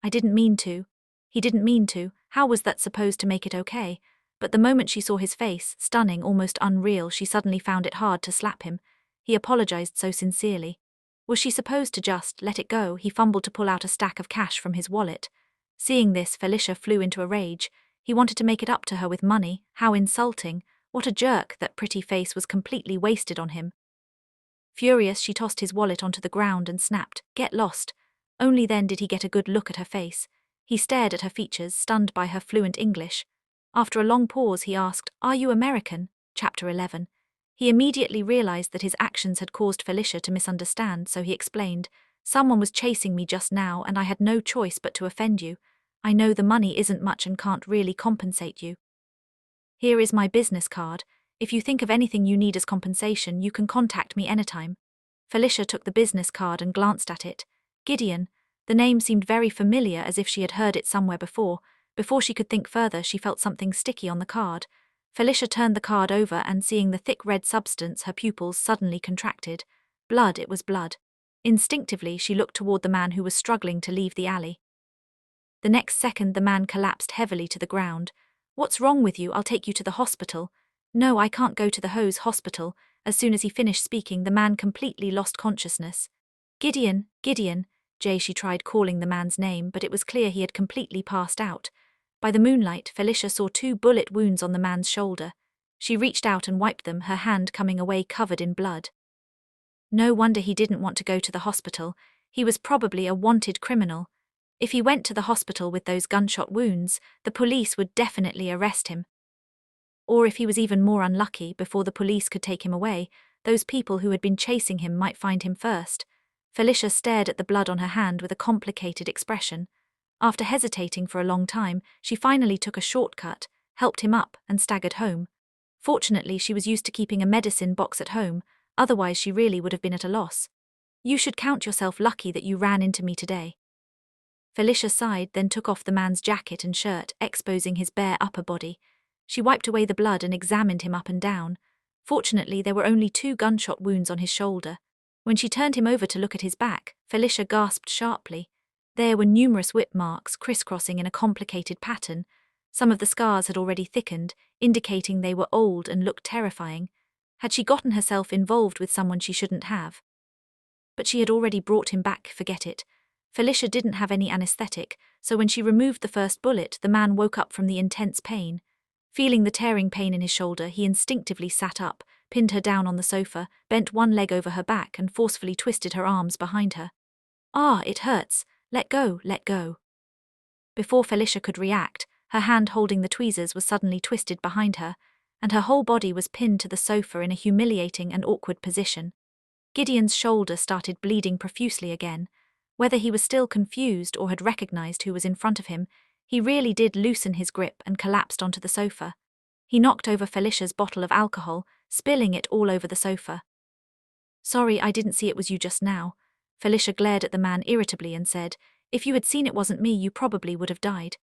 I didn't mean to." He didn't mean to. How was that supposed to make it okay? But the moment she saw his face, stunning, almost unreal, she suddenly found it hard to slap him. He apologized so sincerely. Was she supposed to just let it go? He fumbled to pull out a stack of cash from his wallet. Seeing this, Felicia flew into a rage. He wanted to make it up to her with money. How insulting. What a jerk. That pretty face was completely wasted on him. Furious, she tossed his wallet onto the ground and snapped, "Get lost." Only then did he get a good look at her face. He stared at her features, stunned by her fluent English. After a long pause, he asked, "Are you American?" Chapter 11. He immediately realized that his actions had caused Felicia to misunderstand, so he explained, "Someone was chasing me just now, and I had no choice but to offend you. I know the money isn't much and can't really compensate you. Here is my business card. If you think of anything you need as compensation, you can contact me anytime." Felicia took the business card and glanced at it. Gideon. The name seemed very familiar, as if she had heard it somewhere before. Before she could think further, she felt something sticky on the card. Felicia turned the card over and, seeing the thick red substance, her pupils suddenly contracted. Blood, it was blood. Instinctively, she looked toward the man who was struggling to leave the alley. The next second, the man collapsed heavily to the ground. "What's wrong with you? I'll take you to the hospital." No, I can't go to the hose hospital. As soon as he finished speaking, the man completely lost consciousness. Gideon, Gideon, she tried calling the man's name, but it was clear he had completely passed out. By the moonlight, Felicia saw 2 bullet wounds on the man's shoulder. She reached out and wiped them, her hand coming away covered in blood. No wonder he didn't want to go to the hospital. He was probably a wanted criminal. If he went to the hospital with those gunshot wounds, the police would definitely arrest him. Or if he was even more unlucky, before the police could take him away, those people who had been chasing him might find him first. Felicia stared at the blood on her hand with a complicated expression. After hesitating for a long time, she finally took a shortcut, helped him up, and staggered home. Fortunately, she was used to keeping a medicine box at home, otherwise she really would have been at a loss. You should count yourself lucky that you ran into me today. Felicia sighed, then took off the man's jacket and shirt, exposing his bare upper body. She wiped away the blood and examined him up and down. Fortunately, there were only 2 gunshot wounds on his shoulder. When she turned him over to look at his back, Felicia gasped sharply. There were numerous whip marks crisscrossing in a complicated pattern. Some of the scars had already thickened, indicating they were old and looked terrifying. Had she gotten herself involved with someone she shouldn't have? But she had already brought him back, forget it. Felicia didn't have any anesthetic, so when she removed the first bullet, the man woke up from the intense pain. Feeling the tearing pain in his shoulder, he instinctively sat up, pinned her down on the sofa, bent one leg over her back and forcefully twisted her arms behind her. Ah, it hurts. Let go, let go. Before Felicia could react, her hand holding the tweezers was suddenly twisted behind her, and her whole body was pinned to the sofa in a humiliating and awkward position. Gideon's shoulder started bleeding profusely again. Whether he was still confused or had recognized who was in front of him, he really did loosen his grip and collapsed onto the sofa. He knocked over Felicia's bottle of alcohol, spilling it all over the sofa. Sorry, I didn't see it was you just now. Felicia glared at the man irritably and said, If you had seen it wasn't me, you probably would have died.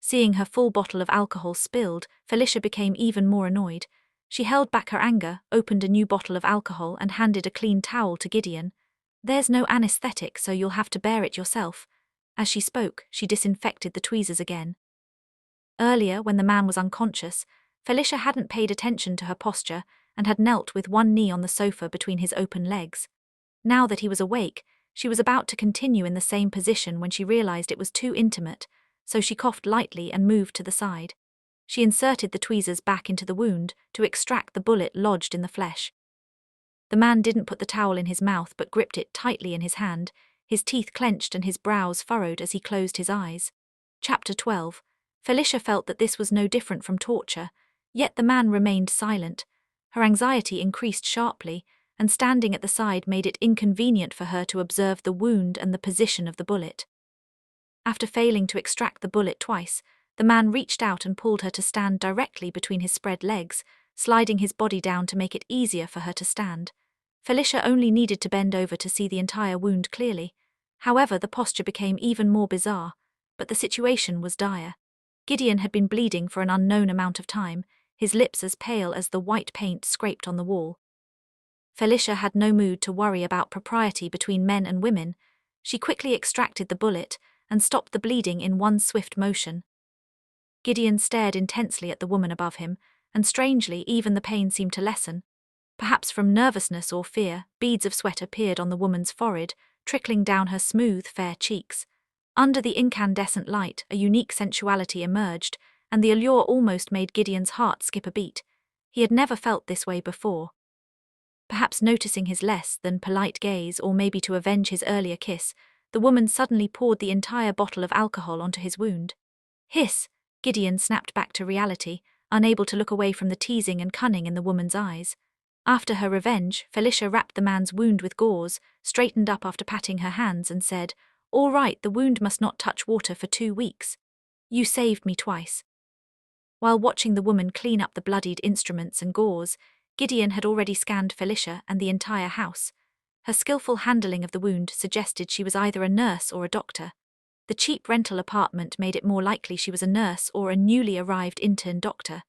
Seeing her full bottle of alcohol spilled, Felicia became even more annoyed. She held back her anger, opened a new bottle of alcohol and handed a clean towel to Gideon. There's no anesthetic, so you'll have to bear it yourself. As she spoke, she disinfected the tweezers again. Earlier, when the man was unconscious, Felicia hadn't paid attention to her posture and had knelt with one knee on the sofa between his open legs. Now that he was awake, she was about to continue in the same position when she realized it was too intimate, so she coughed lightly and moved to the side. She inserted the tweezers back into the wound to extract the bullet lodged in the flesh. The man didn't put the towel in his mouth but gripped it tightly in his hand, his teeth clenched and his brows furrowed as he closed his eyes. Chapter 12. Felicia felt that this was no different from torture, yet the man remained silent. Her anxiety increased sharply, and standing at the side made it inconvenient for her to observe the wound and the position of the bullet. After failing to extract the bullet twice, the man reached out and pulled her to stand directly between his spread legs, sliding his body down to make it easier for her to stand. Felicia only needed to bend over to see the entire wound clearly. However, the posture became even more bizarre, but the situation was dire. Gideon had been bleeding for an unknown amount of time, his lips as pale as the white paint scraped on the wall. Felicia had no mood to worry about propriety between men and women. She quickly extracted the bullet and stopped the bleeding in one swift motion. Gideon stared intensely at the woman above him, and strangely, even the pain seemed to lessen. Perhaps from nervousness or fear, beads of sweat appeared on the woman's forehead, trickling down her smooth, fair cheeks. Under the incandescent light, a unique sensuality emerged, and the allure almost made Gideon's heart skip a beat. He had never felt this way before. Perhaps noticing his less than polite gaze, or maybe to avenge his earlier kiss, the woman suddenly poured the entire bottle of alcohol onto his wound. Hiss! Gideon snapped back to reality, unable to look away from the teasing and cunning in the woman's eyes. After her revenge, Felicia wrapped the man's wound with gauze, straightened up after patting her hands and said, All right, the wound must not touch water for 2 weeks. You saved me twice. While watching the woman clean up the bloodied instruments and gauze, Gideon had already scanned Felicia and the entire house. Her skillful handling of the wound suggested she was either a nurse or a doctor. The cheap rental apartment made it more likely she was a nurse or a newly arrived intern doctor.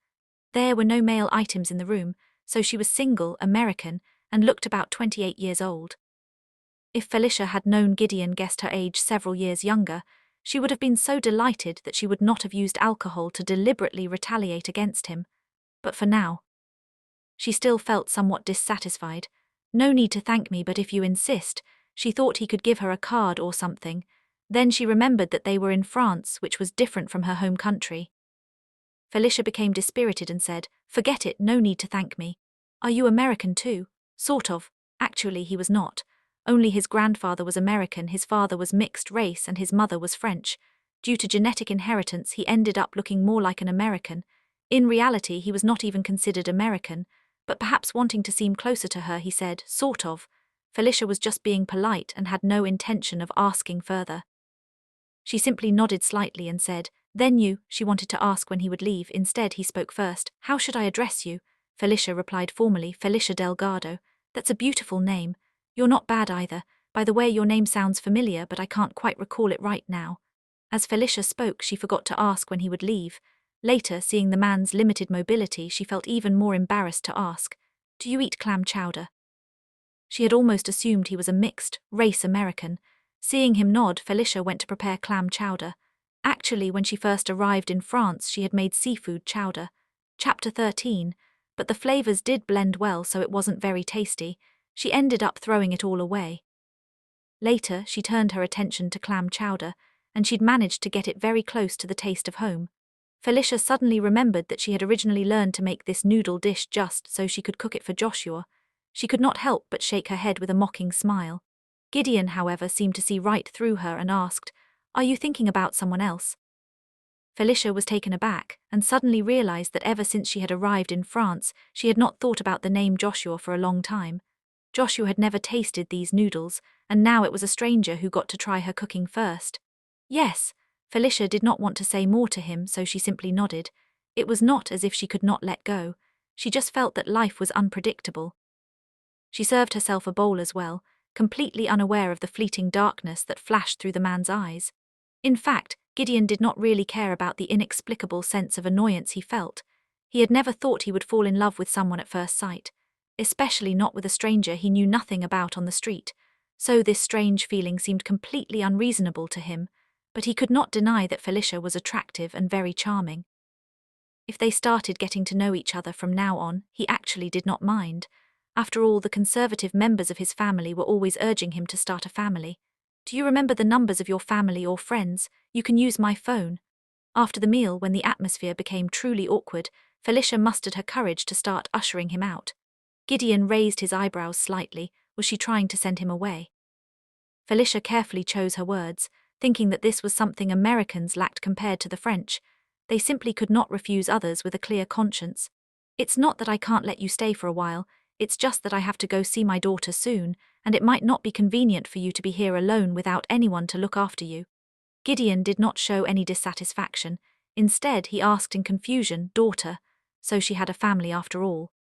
There were no male items in the room, so she was single, American, and looked about 28 years old. If Felicia had known Gideon guessed her age several years younger, she would have been so delighted that she would not have used alcohol to deliberately retaliate against him. But for now, She still felt somewhat dissatisfied. No need to thank me, but if you insist, she thought he could give her a card or something. Then she remembered that they were in France, which was different from her home country. Felicia became dispirited and said, "Forget it, no need to thank me. Are you American too?" "Sort of." Actually, he was not. Only his grandfather was American, his father was mixed race, and his mother was French. Due to genetic inheritance, he ended up looking more like an American. In reality, he was not even considered American, but perhaps wanting to seem closer to her, he said, "Sort of." Felicia was just being polite and had no intention of asking further. She simply nodded slightly and said, "Then you," she wanted to ask when he would leave. Instead, he spoke first. "How should I address you?" Felicia replied formally, "Felicia Delgado." "That's a beautiful name. You're not bad either. By the way, your name sounds familiar, but I can't quite recall it right now." As Felicia spoke, she forgot to ask when he would leave. Later, seeing the man's limited mobility, she felt even more embarrassed to ask, "Do you eat clam chowder?" She had almost assumed he was a mixed-race American. Seeing him nod, Felicia went to prepare clam chowder. Actually, when she first arrived in France, she had made seafood chowder. Chapter 13. But the flavors did blend well, so it wasn't very tasty. She ended up throwing it all away. Later, she turned her attention to clam chowder, and she'd managed to get it very close to the taste of home. Felicia suddenly remembered that she had originally learned to make this noodle dish just so she could cook it for Joshua. She could not help but shake her head with a mocking smile. Gideon, however, seemed to see right through her and asked, "Are you thinking about someone else?" Felicia was taken aback and suddenly realized that ever since she had arrived in France, she had not thought about the name Joshua for a long time. Joshua had never tasted these noodles, and now it was a stranger who got to try her cooking first. "Yes." Felicia did not want to say more to him, so she simply nodded. It was not as if she could not let go. She just felt that life was unpredictable. She served herself a bowl as well, completely unaware of the fleeting darkness that flashed through the man's eyes. In fact, Gideon did not really care about the inexplicable sense of annoyance he felt. He had never thought he would fall in love with someone at first sight, especially not with a stranger he knew nothing about on the street. So this strange feeling seemed completely unreasonable to him, but he could not deny that Felicia was attractive and very charming. If they started getting to know each other from now on, he actually did not mind. After all, the conservative members of his family were always urging him to start a family. "Do you remember the numbers of your family or friends? You can use my phone." After the meal, when the atmosphere became truly awkward, Felicia mustered her courage to start ushering him out. Gideon raised his eyebrows slightly. Was she trying to send him away? Felicia carefully chose her words, thinking that this was something Americans lacked compared to the French. They simply could not refuse others with a clear conscience. "It's not that I can't let you stay for a while, it's just that I have to go see my daughter soon, and it might not be convenient for you to be here alone without anyone to look after you." Gideon did not show any dissatisfaction. Instead, he asked in confusion, "Daughter?" So she had a family after all.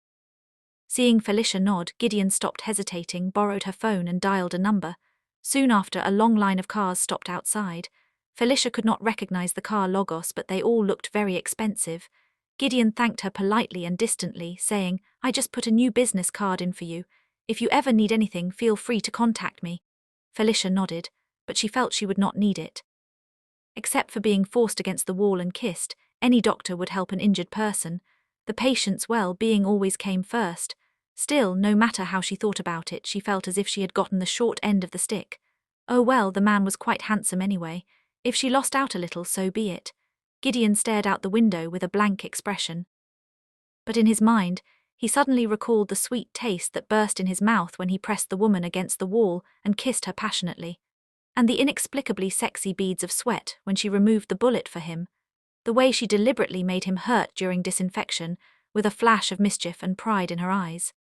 Seeing Felicia nod, Gideon stopped hesitating, borrowed her phone and dialed a number. Soon after, a long line of cars stopped outside. Felicia could not recognize the car logos, but they all looked very expensive. Gideon thanked her politely and distantly, saying, "I just put a new business card in for you. If you ever need anything, feel free to contact me." Felicia nodded, but she felt she would not need it. Except for being forced against the wall and kissed, any doctor would help an injured person. The patient's well-being always came first. Still, no matter how she thought about it, she felt as if she had gotten the short end of the stick. Oh well, the man was quite handsome anyway. If she lost out a little, so be it. Gideon stared out the window with a blank expression. But in his mind, he suddenly recalled the sweet taste that burst in his mouth when he pressed the woman against the wall and kissed her passionately. And the inexplicably sexy beads of sweat when she removed the bullet for him. The way she deliberately made him hurt during disinfection, with a flash of mischief and pride in her eyes.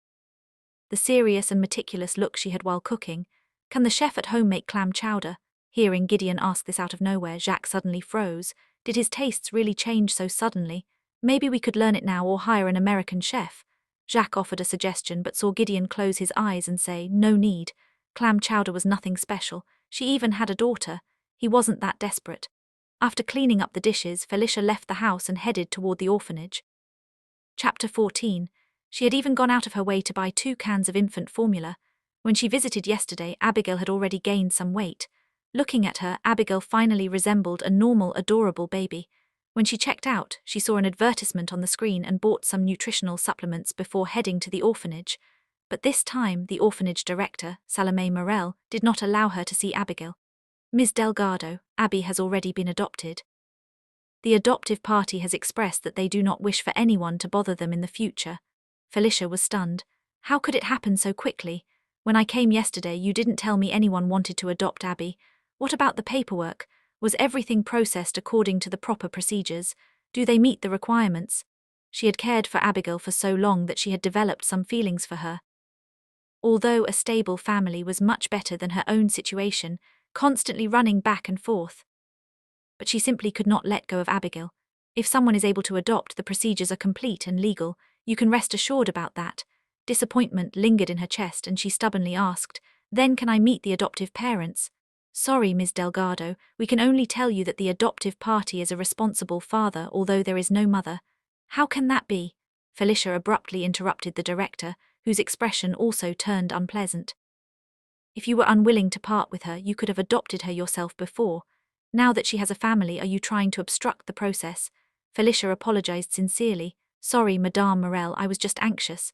The serious and meticulous look she had while cooking. Can the chef at home make clam chowder? Hearing Gideon ask this out of nowhere, Jacques suddenly froze. Did his tastes really change so suddenly? Maybe we could learn it now or hire an American chef. Jacques offered a suggestion but saw Gideon close his eyes and say, "No need. Clam chowder was nothing special. She even had a daughter. He wasn't that desperate." After cleaning up the dishes, Felicia left the house and headed toward the orphanage. Chapter 14. She had even gone out of her way to buy 2 cans of infant formula. When she visited yesterday, Abigail had already gained some weight. Looking at her, Abigail finally resembled a normal, adorable baby. When she checked out, she saw an advertisement on the screen and bought some nutritional supplements before heading to the orphanage. But this time, the orphanage director, Salome Morel, did not allow her to see Abigail. Ms. Delgado, Abby has already been adopted. The adoptive party has expressed that they do not wish for anyone to bother them in the future. Felicia was stunned. How could it happen so quickly? When I came yesterday, you didn't tell me anyone wanted to adopt Abby. What about the paperwork? Was everything processed according to the proper procedures? Do they meet the requirements? She had cared for Abigail for so long that she had developed some feelings for her. Although a stable family was much better than her own situation, constantly running back and forth. But she simply could not let go of Abigail. If someone is able to adopt, the procedures are complete and legal. You can rest assured about that. Disappointment lingered in her chest and she stubbornly asked, "Then can I meet the adoptive parents?" "Sorry, Ms. Delgado, we can only tell you that the adoptive party is a responsible father, although there is no mother." "How can that be?" Felicia abruptly interrupted the director, whose expression also turned unpleasant. "If you were unwilling to part with her, you could have adopted her yourself before. Now that she has a family, are you trying to obstruct the process?" Felicia apologized sincerely. "Sorry, Madame Morel, I was just anxious.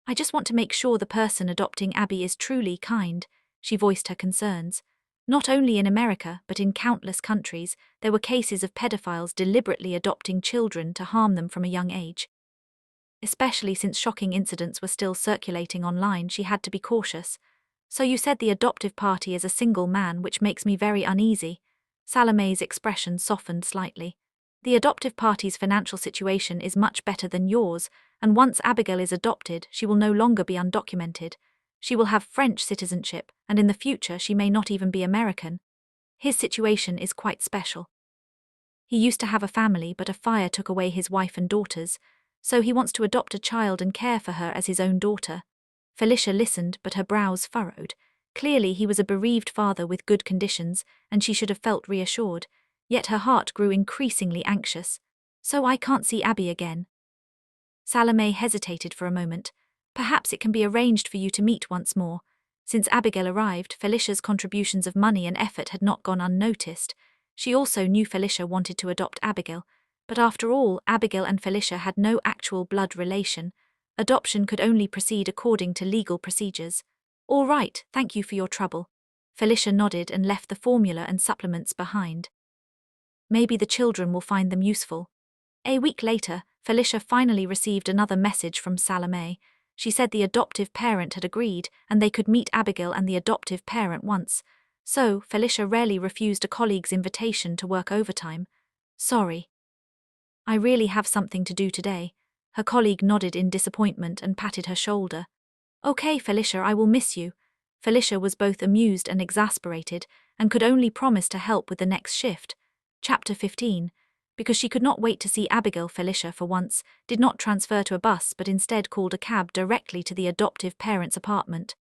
I just want to make sure the person adopting Abby is truly kind." She voiced her concerns. Not only in America, but in countless countries, there were cases of pedophiles deliberately adopting children to harm them from a young age. Especially since shocking incidents were still circulating online, she had to be cautious. "So you said the adoptive party is a single man, which makes me very uneasy." Salome's expression softened slightly. "The adoptive party's financial situation is much better than yours, and once Abigail is adopted, she will no longer be undocumented. She will have French citizenship, and in the future she may not even be American. His situation is quite special. He used to have a family, but a fire took away his wife and daughters, so he wants to adopt a child and care for her as his own daughter." Felicia listened, but her brows furrowed. Clearly he was a bereaved father with good conditions, and she should have felt reassured. Yet her heart grew increasingly anxious. "So I can't see Abby again?" Salome hesitated for a moment. "Perhaps it can be arranged for you to meet once more." Since Abigail arrived, Felicia's contributions of money and effort had not gone unnoticed. She also knew Felicia wanted to adopt Abigail, but after all, Abigail and Felicia had no actual blood relation. Adoption could only proceed according to legal procedures. "All right, thank you for your trouble." Felicia nodded and left the formula and supplements behind. Maybe the children will find them useful. A week later, Felicia finally received another message from Salome. She said the adoptive parent had agreed, and they could meet Abigail and the adoptive parent once. So, Felicia rarely refused a colleague's invitation to work overtime. "Sorry. I really have something to do today." Her colleague nodded in disappointment and patted her shoulder. "Okay, Felicia, I will miss you." Felicia was both amused and exasperated, and could only promise to help with the next shift. Chapter 15. Because she could not wait to see Abigail, Felicia, for once, did not transfer to a bus but instead called a cab directly to the adoptive parent's apartment.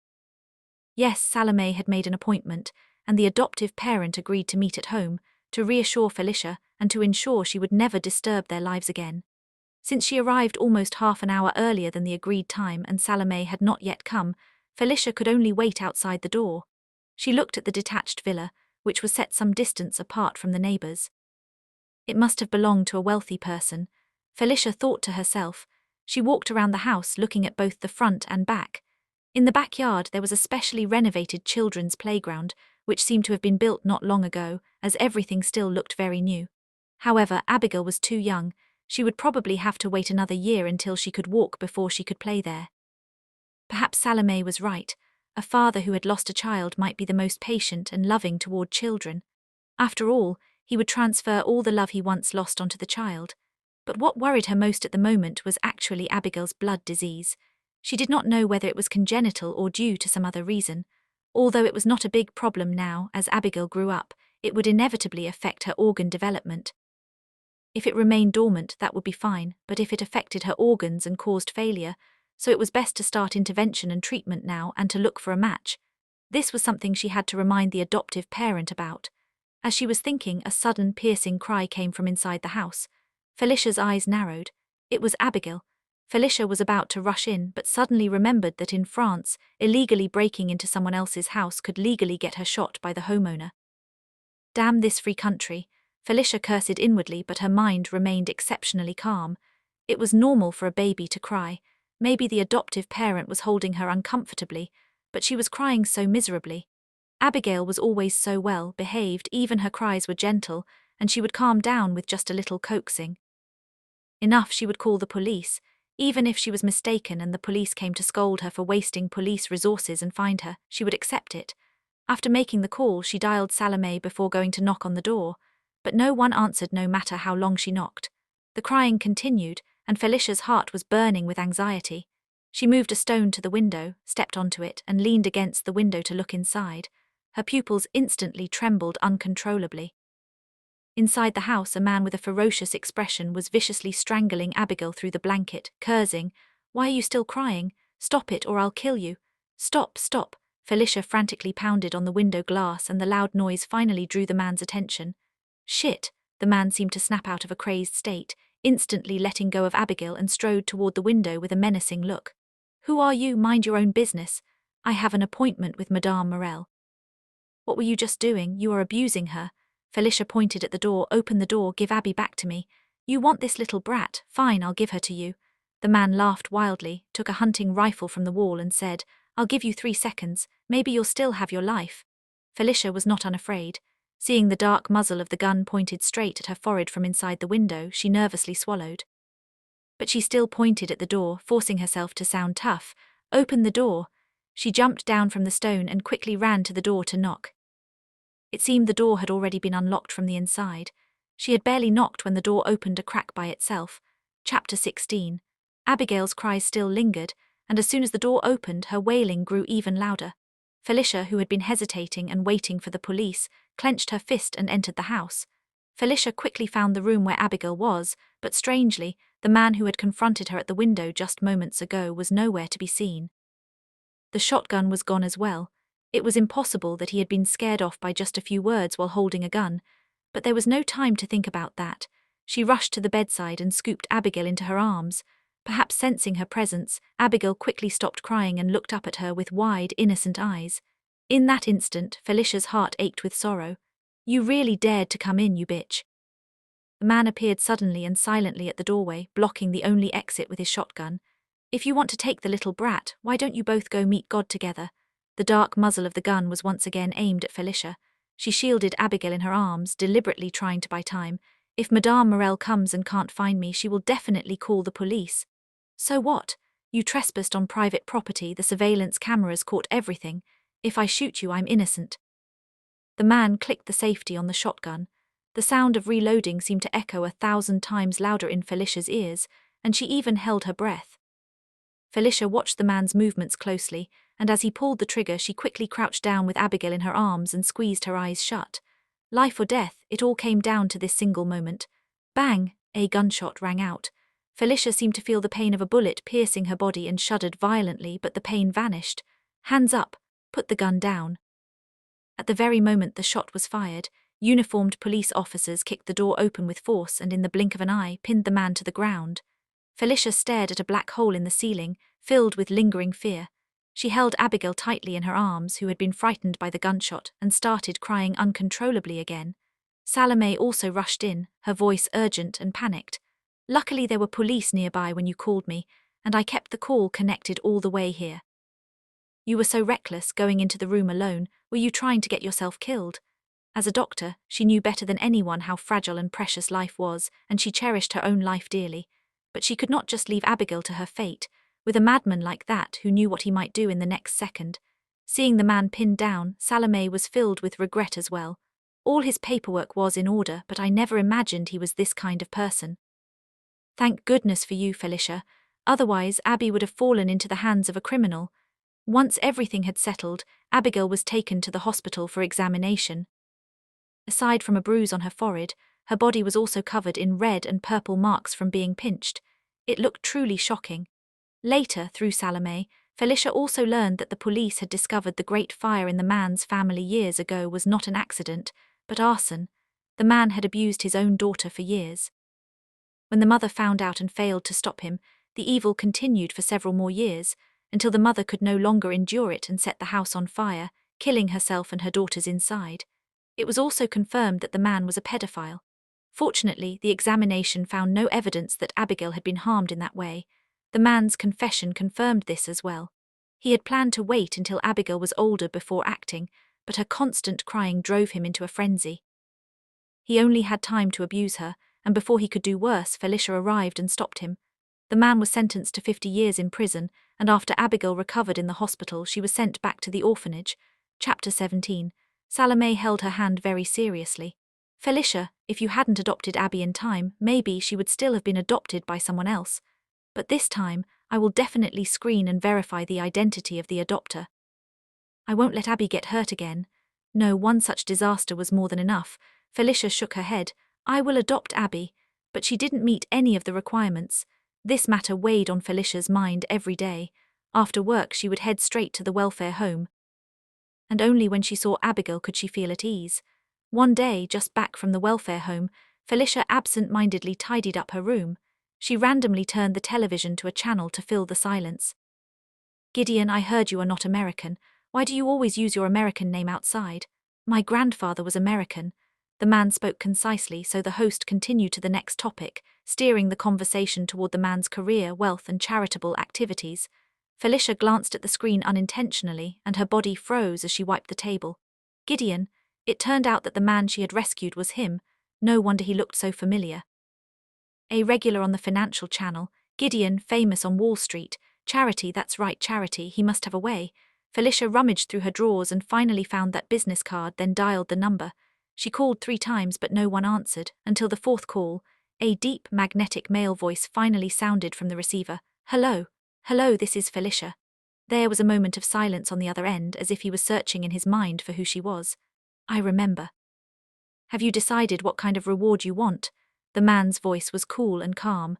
Yes, Salome had made an appointment, and the adoptive parent agreed to meet at home, to reassure Felicia and to ensure she would never disturb their lives again. Since she arrived almost half an hour earlier than the agreed time and Salome had not yet come, Felicia could only wait outside the door. She looked at the detached villa, which was set some distance apart from the neighbors. It must have belonged to a wealthy person, Felicia thought to herself. She walked around the house looking at both the front and back. In the backyard there was a specially renovated children's playground, which seemed to have been built not long ago, as everything still looked very new. However, Abigail was too young. She would probably have to wait another year until she could walk before she could play there. Perhaps Salome was right. A father who had lost a child might be the most patient and loving toward children. After all, he would transfer all the love he once lost onto the child. But what worried her most at the moment was actually Abigail's blood disease. She did not know whether it was congenital or due to some other reason. Although it was not a big problem now, as Abigail grew up, it would inevitably affect her organ development. If it remained dormant, that would be fine, but if it affected her organs and caused failure, so it was best to start intervention and treatment now and to look for a match. This was something she had to remind the adoptive parent about. As she was thinking, a sudden, piercing cry came from inside the house. Felicia's eyes narrowed. It was Abigail. Felicia was about to rush in, but suddenly remembered that in France, illegally breaking into someone else's house could legally get her shot by the homeowner. Damn this free country. Felicia cursed inwardly, but her mind remained exceptionally calm. It was normal for a baby to cry. Maybe the adoptive parent was holding her uncomfortably, but she was crying so miserably. Abigail was always so well behaved, even her cries were gentle, and she would calm down with just a little coaxing. Enough, she would call the police, even if she was mistaken and the police came to scold her for wasting police resources and find her, she would accept it. After making the call, she dialed Salome before going to knock on the door, but no one answered no matter how long she knocked. The crying continued, and Felicia's heart was burning with anxiety. She moved a stone to the window, stepped onto it, and leaned against the window to look inside. Her pupils instantly trembled uncontrollably. Inside the house, a man with a ferocious expression was viciously strangling Abigail through the blanket, cursing, "Why are you still crying? Stop it or I'll kill you. Stop, stop." Felicia frantically pounded on the window glass and the loud noise finally drew the man's attention. "Shit," the man seemed to snap out of a crazed state, instantly letting go of Abigail and strode toward the window with a menacing look. "Who are you? Mind your own business. I have an appointment with Madame Morel." "What were you just doing? You are abusing her." Felicia pointed at the door. "Open the door, give Abby back to me." "You want this little brat? Fine, I'll give her to you." The man laughed wildly, took a hunting rifle from the wall and said, "I'll give you 3 seconds, maybe you'll still have your life." Felicia was not unafraid. Seeing the dark muzzle of the gun pointed straight at her forehead from inside the window, she nervously swallowed. But she still pointed at the door, forcing herself to sound tough. "Open the door." She jumped down from the stone and quickly ran to the door to knock. It seemed the door had already been unlocked from the inside. She had barely knocked when the door opened a crack by itself. Chapter 16. Abigail's cries still lingered, and as soon as the door opened, her wailing grew even louder. Felicia, who had been hesitating and waiting for the police, clenched her fist and entered the house. Felicia quickly found the room where Abigail was, but strangely, the man who had confronted her at the window just moments ago was nowhere to be seen. The shotgun was gone as well. It was impossible that he had been scared off by just a few words while holding a gun, but there was no time to think about that. She rushed to the bedside and scooped Abigail into her arms. Perhaps sensing her presence, Abigail quickly stopped crying and looked up at her with wide, innocent eyes. In that instant, Felicia's heart ached with sorrow. "You really dared to come in, you bitch." The man appeared suddenly and silently at the doorway, blocking the only exit with his shotgun. "If you want to take the little brat, why don't you both go meet God together?" The dark muzzle of the gun was once again aimed at Felicia. She shielded Abigail in her arms, deliberately trying to buy time. "If Madame Morel comes and can't find me, she will definitely call the police." "So what? You trespassed on private property, the surveillance cameras caught everything. If I shoot you, I'm innocent." The man clicked the safety on the shotgun. The sound of reloading seemed to echo 1,000 times louder in Felicia's ears, and she even held her breath. Felicia watched the man's movements closely, and as he pulled the trigger, she quickly crouched down with Abigail in her arms and squeezed her eyes shut. Life or death, it all came down to this single moment. Bang! A gunshot rang out. Felicia seemed to feel the pain of a bullet piercing her body and shuddered violently, but the pain vanished. "Hands up! Put the gun down." At the very moment the shot was fired, uniformed police officers kicked the door open with force and in the blink of an eye pinned the man to the ground. Felicia stared at a black hole in the ceiling, filled with lingering fear. She held Abigail tightly in her arms, who had been frightened by the gunshot, and started crying uncontrollably again. Salome also rushed in, her voice urgent and panicked. "Luckily there were police nearby when you called me, and I kept the call connected all the way here." "You were so reckless, going into the room alone. Were you trying to get yourself killed?" As a doctor, she knew better than anyone how fragile and precious life was, and she cherished her own life dearly. But she could not just leave Abigail to her fate, with a madman like that who knew what he might do in the next second. Seeing the man pinned down, Salome was filled with regret as well. All his paperwork was in order, but I never imagined he was this kind of person. "Thank goodness for you, Felicia. Otherwise, Abby would have fallen into the hands of a criminal." Once everything had settled, Abigail was taken to the hospital for examination. Aside from a bruise on her forehead, her body was also covered in red and purple marks from being pinched. It looked truly shocking. Later, through Salome, Felicia also learned that the police had discovered the great fire in the man's family years ago was not an accident, but arson. The man had abused his own daughter for years. When the mother found out and failed to stop him, the evil continued for several more years, until the mother could no longer endure it and set the house on fire, killing herself and her daughters inside. It was also confirmed that the man was a pedophile. Fortunately, the examination found no evidence that Abigail had been harmed in that way. The man's confession confirmed this as well. He had planned to wait until Abigail was older before acting, but her constant crying drove him into a frenzy. He only had time to abuse her, and before he could do worse, Felicia arrived and stopped him. The man was sentenced to 50 years in prison, and after Abigail recovered in the hospital, she was sent back to the orphanage. Chapter 17. Salome held her hand very seriously. Felicia, if you hadn't adopted Abby in time, maybe she would still have been adopted by someone else. But this time, I will definitely screen and verify the identity of the adopter. I won't let Abby get hurt again. No, one such disaster was more than enough. Felicia shook her head. I will adopt Abby, but she didn't meet any of the requirements. This matter weighed on Felicia's mind every day. After work, she would head straight to the welfare home. And only when she saw Abigail could she feel at ease. One day, just back from the welfare home, Felicia absent-mindedly tidied up her room. She randomly turned the television to a channel to fill the silence. Gideon, I heard you are not American. Why do you always use your American name outside? My grandfather was American. The man spoke concisely, so the host continued to the next topic, steering the conversation toward the man's career, wealth, and charitable activities. Felicia glanced at the screen unintentionally, and her body froze as she wiped the table. Gideon, it turned out that the man she had rescued was him. No wonder he looked so familiar. A regular on the financial channel, Gideon, famous on Wall Street. Charity, that's right, Charity, he must have a way. Felicia rummaged through her drawers and finally found that business card, then dialed the number. She called 3 times but no one answered, until the 4th call. A deep, magnetic male voice finally sounded from the receiver. Hello. Hello, this is Felicia. There was a moment of silence on the other end, as if he was searching in his mind for who she was. I remember. Have you decided what kind of reward you want? The man's voice was cool and calm.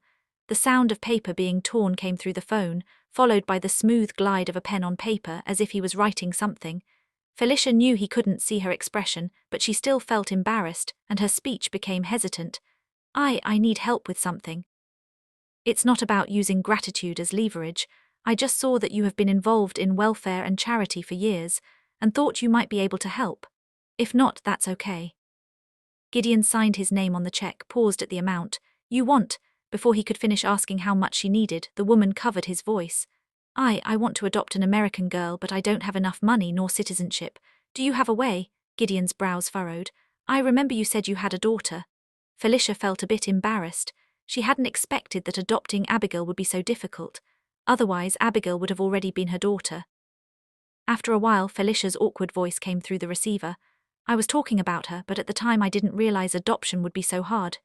The sound of paper being torn came through the phone, followed by the smooth glide of a pen on paper as if he was writing something. Felicia knew he couldn't see her expression, but she still felt embarrassed, and her speech became hesitant. I need help with something. It's not about using gratitude as leverage. I just saw that you have been involved in welfare and charity for years, and thought you might be able to help. If not, that's okay. Gideon signed his name on the check, paused at the amount. You want? Before he could finish asking how much she needed, the woman covered his voice. I want to adopt an American girl, but I don't have enough money nor citizenship. Do you have a way? Gideon's brows furrowed. I remember you said you had a daughter. Felicia felt a bit embarrassed. She hadn't expected that adopting Abigail would be so difficult. Otherwise, Abigail would have already been her daughter. After a while, Felicia's awkward voice came through the receiver. I was talking about her, but at the time I didn't realize adoption would be so hard.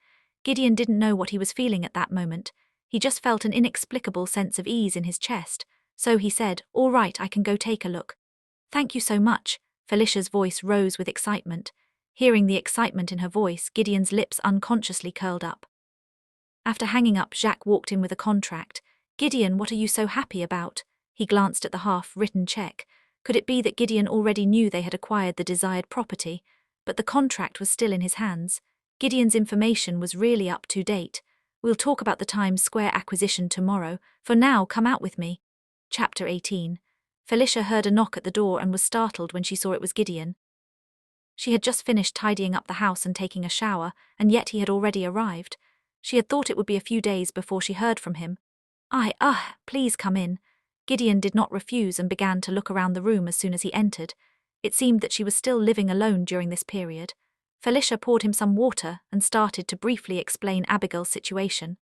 Gideon didn't know what he was feeling at that moment. He just felt an inexplicable sense of ease in his chest. So he said, All right, I can go take a look. Thank you so much. Felicia's voice rose with excitement. Hearing the excitement in her voice, Gideon's lips unconsciously curled up. After hanging up, Jacques walked in with a contract. Gideon, what are you so happy about? He glanced at the half-written check. Could it be that Gideon already knew they had acquired the desired property? But the contract was still in his hands. Gideon's information was really up to date. We'll talk about the Times Square acquisition tomorrow. For now, come out with me. Chapter 18. Felicia heard a knock at the door and was startled when she saw it was Gideon. She had just finished tidying up the house and taking a shower, and yet he had already arrived. She had thought it would be a few days before she heard from him. Please come in. Gideon did not refuse and began to look around the room as soon as he entered. It seemed that she was still living alone during this period. Felicia poured him some water and started to briefly explain Abigail's situation.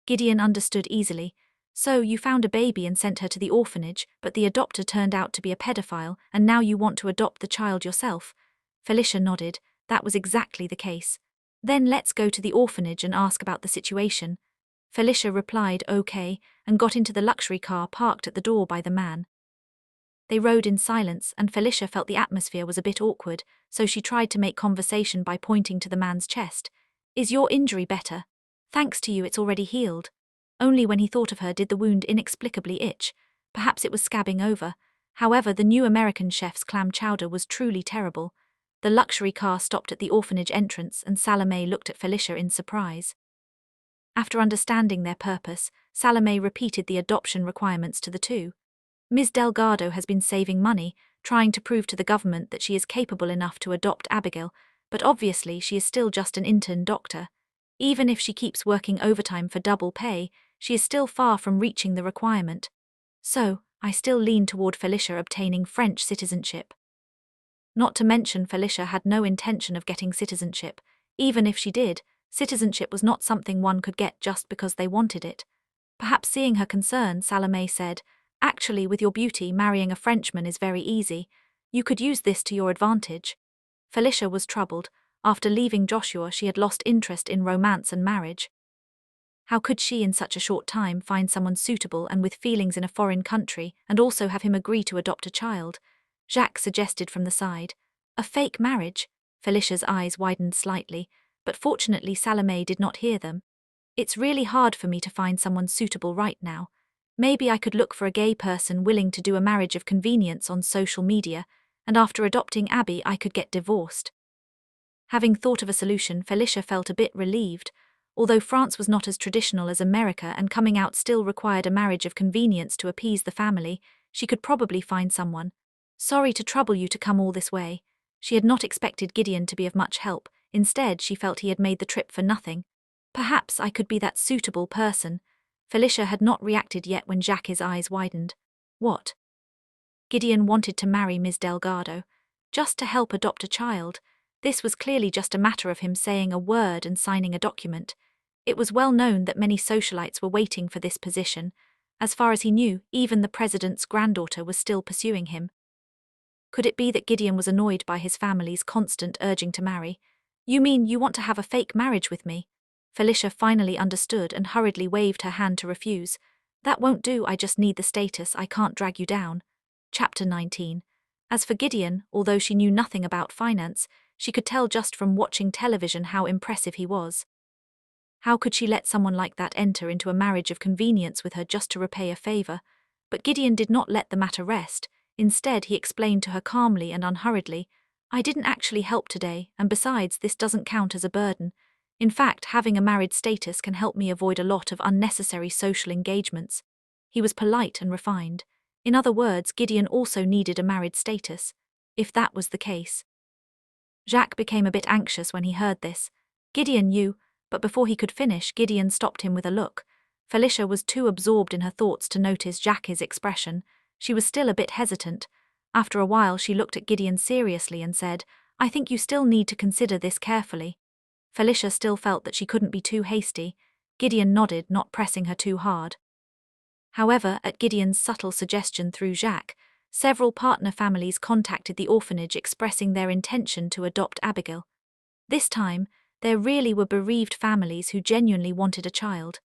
Gideon understood easily. So you found a baby and sent her to the orphanage, but the adopter turned out to be a pedophile, and now you want to adopt the child yourself. Felicia nodded. That was exactly the case. Then let's go to the orphanage and ask about the situation. Felicia replied okay, and got into the luxury car parked at the door by the man. They rode in silence, and Felicia felt the atmosphere was a bit awkward, so she tried to make conversation by pointing to the man's chest. Is your injury better? Thanks to you, it's already healed. Only when he thought of her did the wound inexplicably itch. Perhaps it was scabbing over. However, the new American chef's clam chowder was truly terrible. The luxury car stopped at the orphanage entrance, and Salome looked at Felicia in surprise. After understanding their purpose, Salome repeated the adoption requirements to the two. Ms. Delgado has been saving money, trying to prove to the government that she is capable enough to adopt Abigail, but obviously she is still just an intern doctor. Even if she keeps working overtime for double pay, she is still far from reaching the requirement. So, I still lean toward Felicia obtaining French citizenship. Not to mention Felicia had no intention of getting citizenship. Even if she did, citizenship was not something one could get just because they wanted it. Perhaps seeing her concern, Salome said, "Actually, with your beauty, marrying a Frenchman is very easy. You could use this to your advantage." Felicia was troubled. After leaving Joshua, she had lost interest in romance and marriage. How could she in such a short time find someone suitable and with feelings in a foreign country, and also have him agree to adopt a child? Jacques suggested from the side. A fake marriage? Felicia's eyes widened slightly, but fortunately Salome did not hear them. It's really hard for me to find someone suitable right now. Maybe I could look for a gay person willing to do a marriage of convenience on social media, and after adopting Abby I could get divorced. Having thought of a solution, Felicia felt a bit relieved. Although France was not as traditional as America and coming out still required a marriage of convenience to appease the family, she could probably find someone. "Sorry to trouble you to come all this way." She had not expected Gideon to be of much help. Instead, she felt he had made the trip for nothing. "Perhaps I could be that suitable person." Felicia had not reacted yet when Jacques' eyes widened. What? Gideon wanted to marry Ms. Delgado. Just to help adopt a child. This was clearly just a matter of him saying a word and signing a document. It was well known that many socialites were waiting for this position. As far as he knew, even the president's granddaughter was still pursuing him. Could it be that Gideon was annoyed by his family's constant urging to marry? "You mean you want to have a fake marriage with me?" Felicia finally understood and hurriedly waved her hand to refuse. "That won't do, I just need the status, I can't drag you down." Chapter 19. As for Gideon, although she knew nothing about finance, she could tell just from watching television how impressive he was. How could she let someone like that enter into a marriage of convenience with her just to repay a favor? But Gideon did not let the matter rest. Instead, he explained to her calmly and unhurriedly, "I didn't actually help today, and besides, this doesn't count as a burden. In fact, having a married status can help me avoid a lot of unnecessary social engagements." He was polite and refined. In other words, Gideon also needed a married status. If that was the case. Jacques became a bit anxious when he heard this. "Gideon, you..." But before he could finish, Gideon stopped him with a look. Felicia was too absorbed in her thoughts to notice Jacques' expression. She was still a bit hesitant. After a while, she looked at Gideon seriously and said, "I think you still need to consider this carefully." Felicia still felt that she couldn't be too hasty. Gideon nodded, not pressing her too hard. However, at Gideon's subtle suggestion through Jacques, several partner families contacted the orphanage expressing their intention to adopt Abigail. This time, there really were bereaved families who genuinely wanted a child.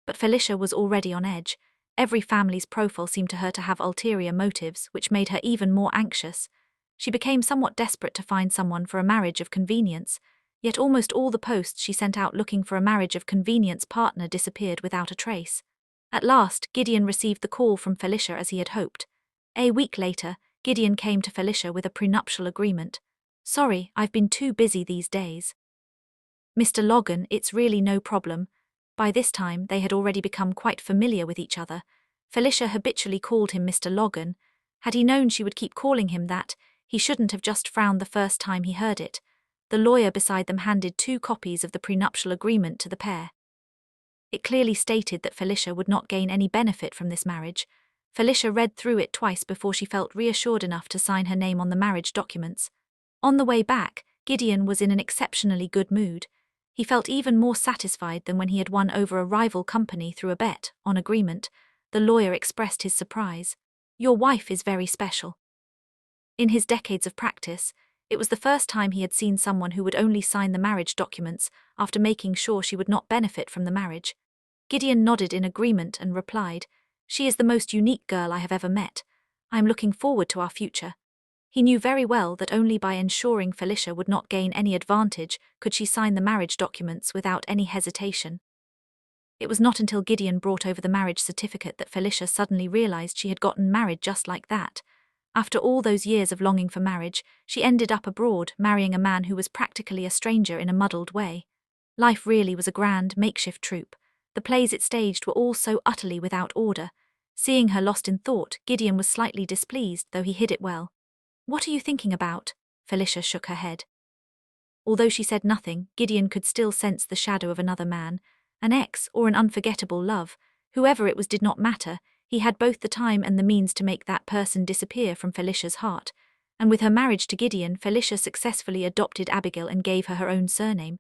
But Felicia was already on edge. Every family's profile seemed to her to have ulterior motives, which made her even more anxious. She became somewhat desperate to find someone for a marriage of convenience, yet almost all the posts she sent out looking for a marriage of convenience partner disappeared without a trace. At last, Gideon received the call from Felicia as he had hoped. A week later, Gideon came to Felicia with a prenuptial agreement. "Sorry, I've been too busy these days." "Mr. Logan, it's really no problem." By this time, they had already become quite familiar with each other. Felicia habitually called him Mr. Logan. Had he known she would keep calling him that, he shouldn't have just frowned the first time he heard it. The lawyer beside them handed 2 copies of the prenuptial agreement to the pair. It clearly stated that Felicia would not gain any benefit from this marriage. Felicia read through it twice before she felt reassured enough to sign her name on the marriage documents. On the way back, Gideon was in an exceptionally good mood. He felt even more satisfied than when he had won over a rival company through a bet, on agreement. The lawyer expressed his surprise. "Your wife is very special." In his decades of practice, it was the first time he had seen someone who would only sign the marriage documents after making sure she would not benefit from the marriage. Gideon nodded in agreement and replied, "She is the most unique girl I have ever met. I am looking forward to our future." He knew very well that only by ensuring Felicia would not gain any advantage could she sign the marriage documents without any hesitation. It was not until Gideon brought over the marriage certificate that Felicia suddenly realized she had gotten married just like that. After all those years of longing for marriage, she ended up abroad, marrying a man who was practically a stranger in a muddled way. Life really was a grand, makeshift troupe. The plays it staged were all so utterly without order. Seeing her lost in thought, Gideon was slightly displeased, though he hid it well. "What are you thinking about?" Felicia shook her head. Although she said nothing, Gideon could still sense the shadow of another man, an ex or an unforgettable love. Whoever it was did not matter, he had both the time and the means to make that person disappear from Felicia's heart. And with her marriage to Gideon, Felicia successfully adopted Abigail and gave her her own surname.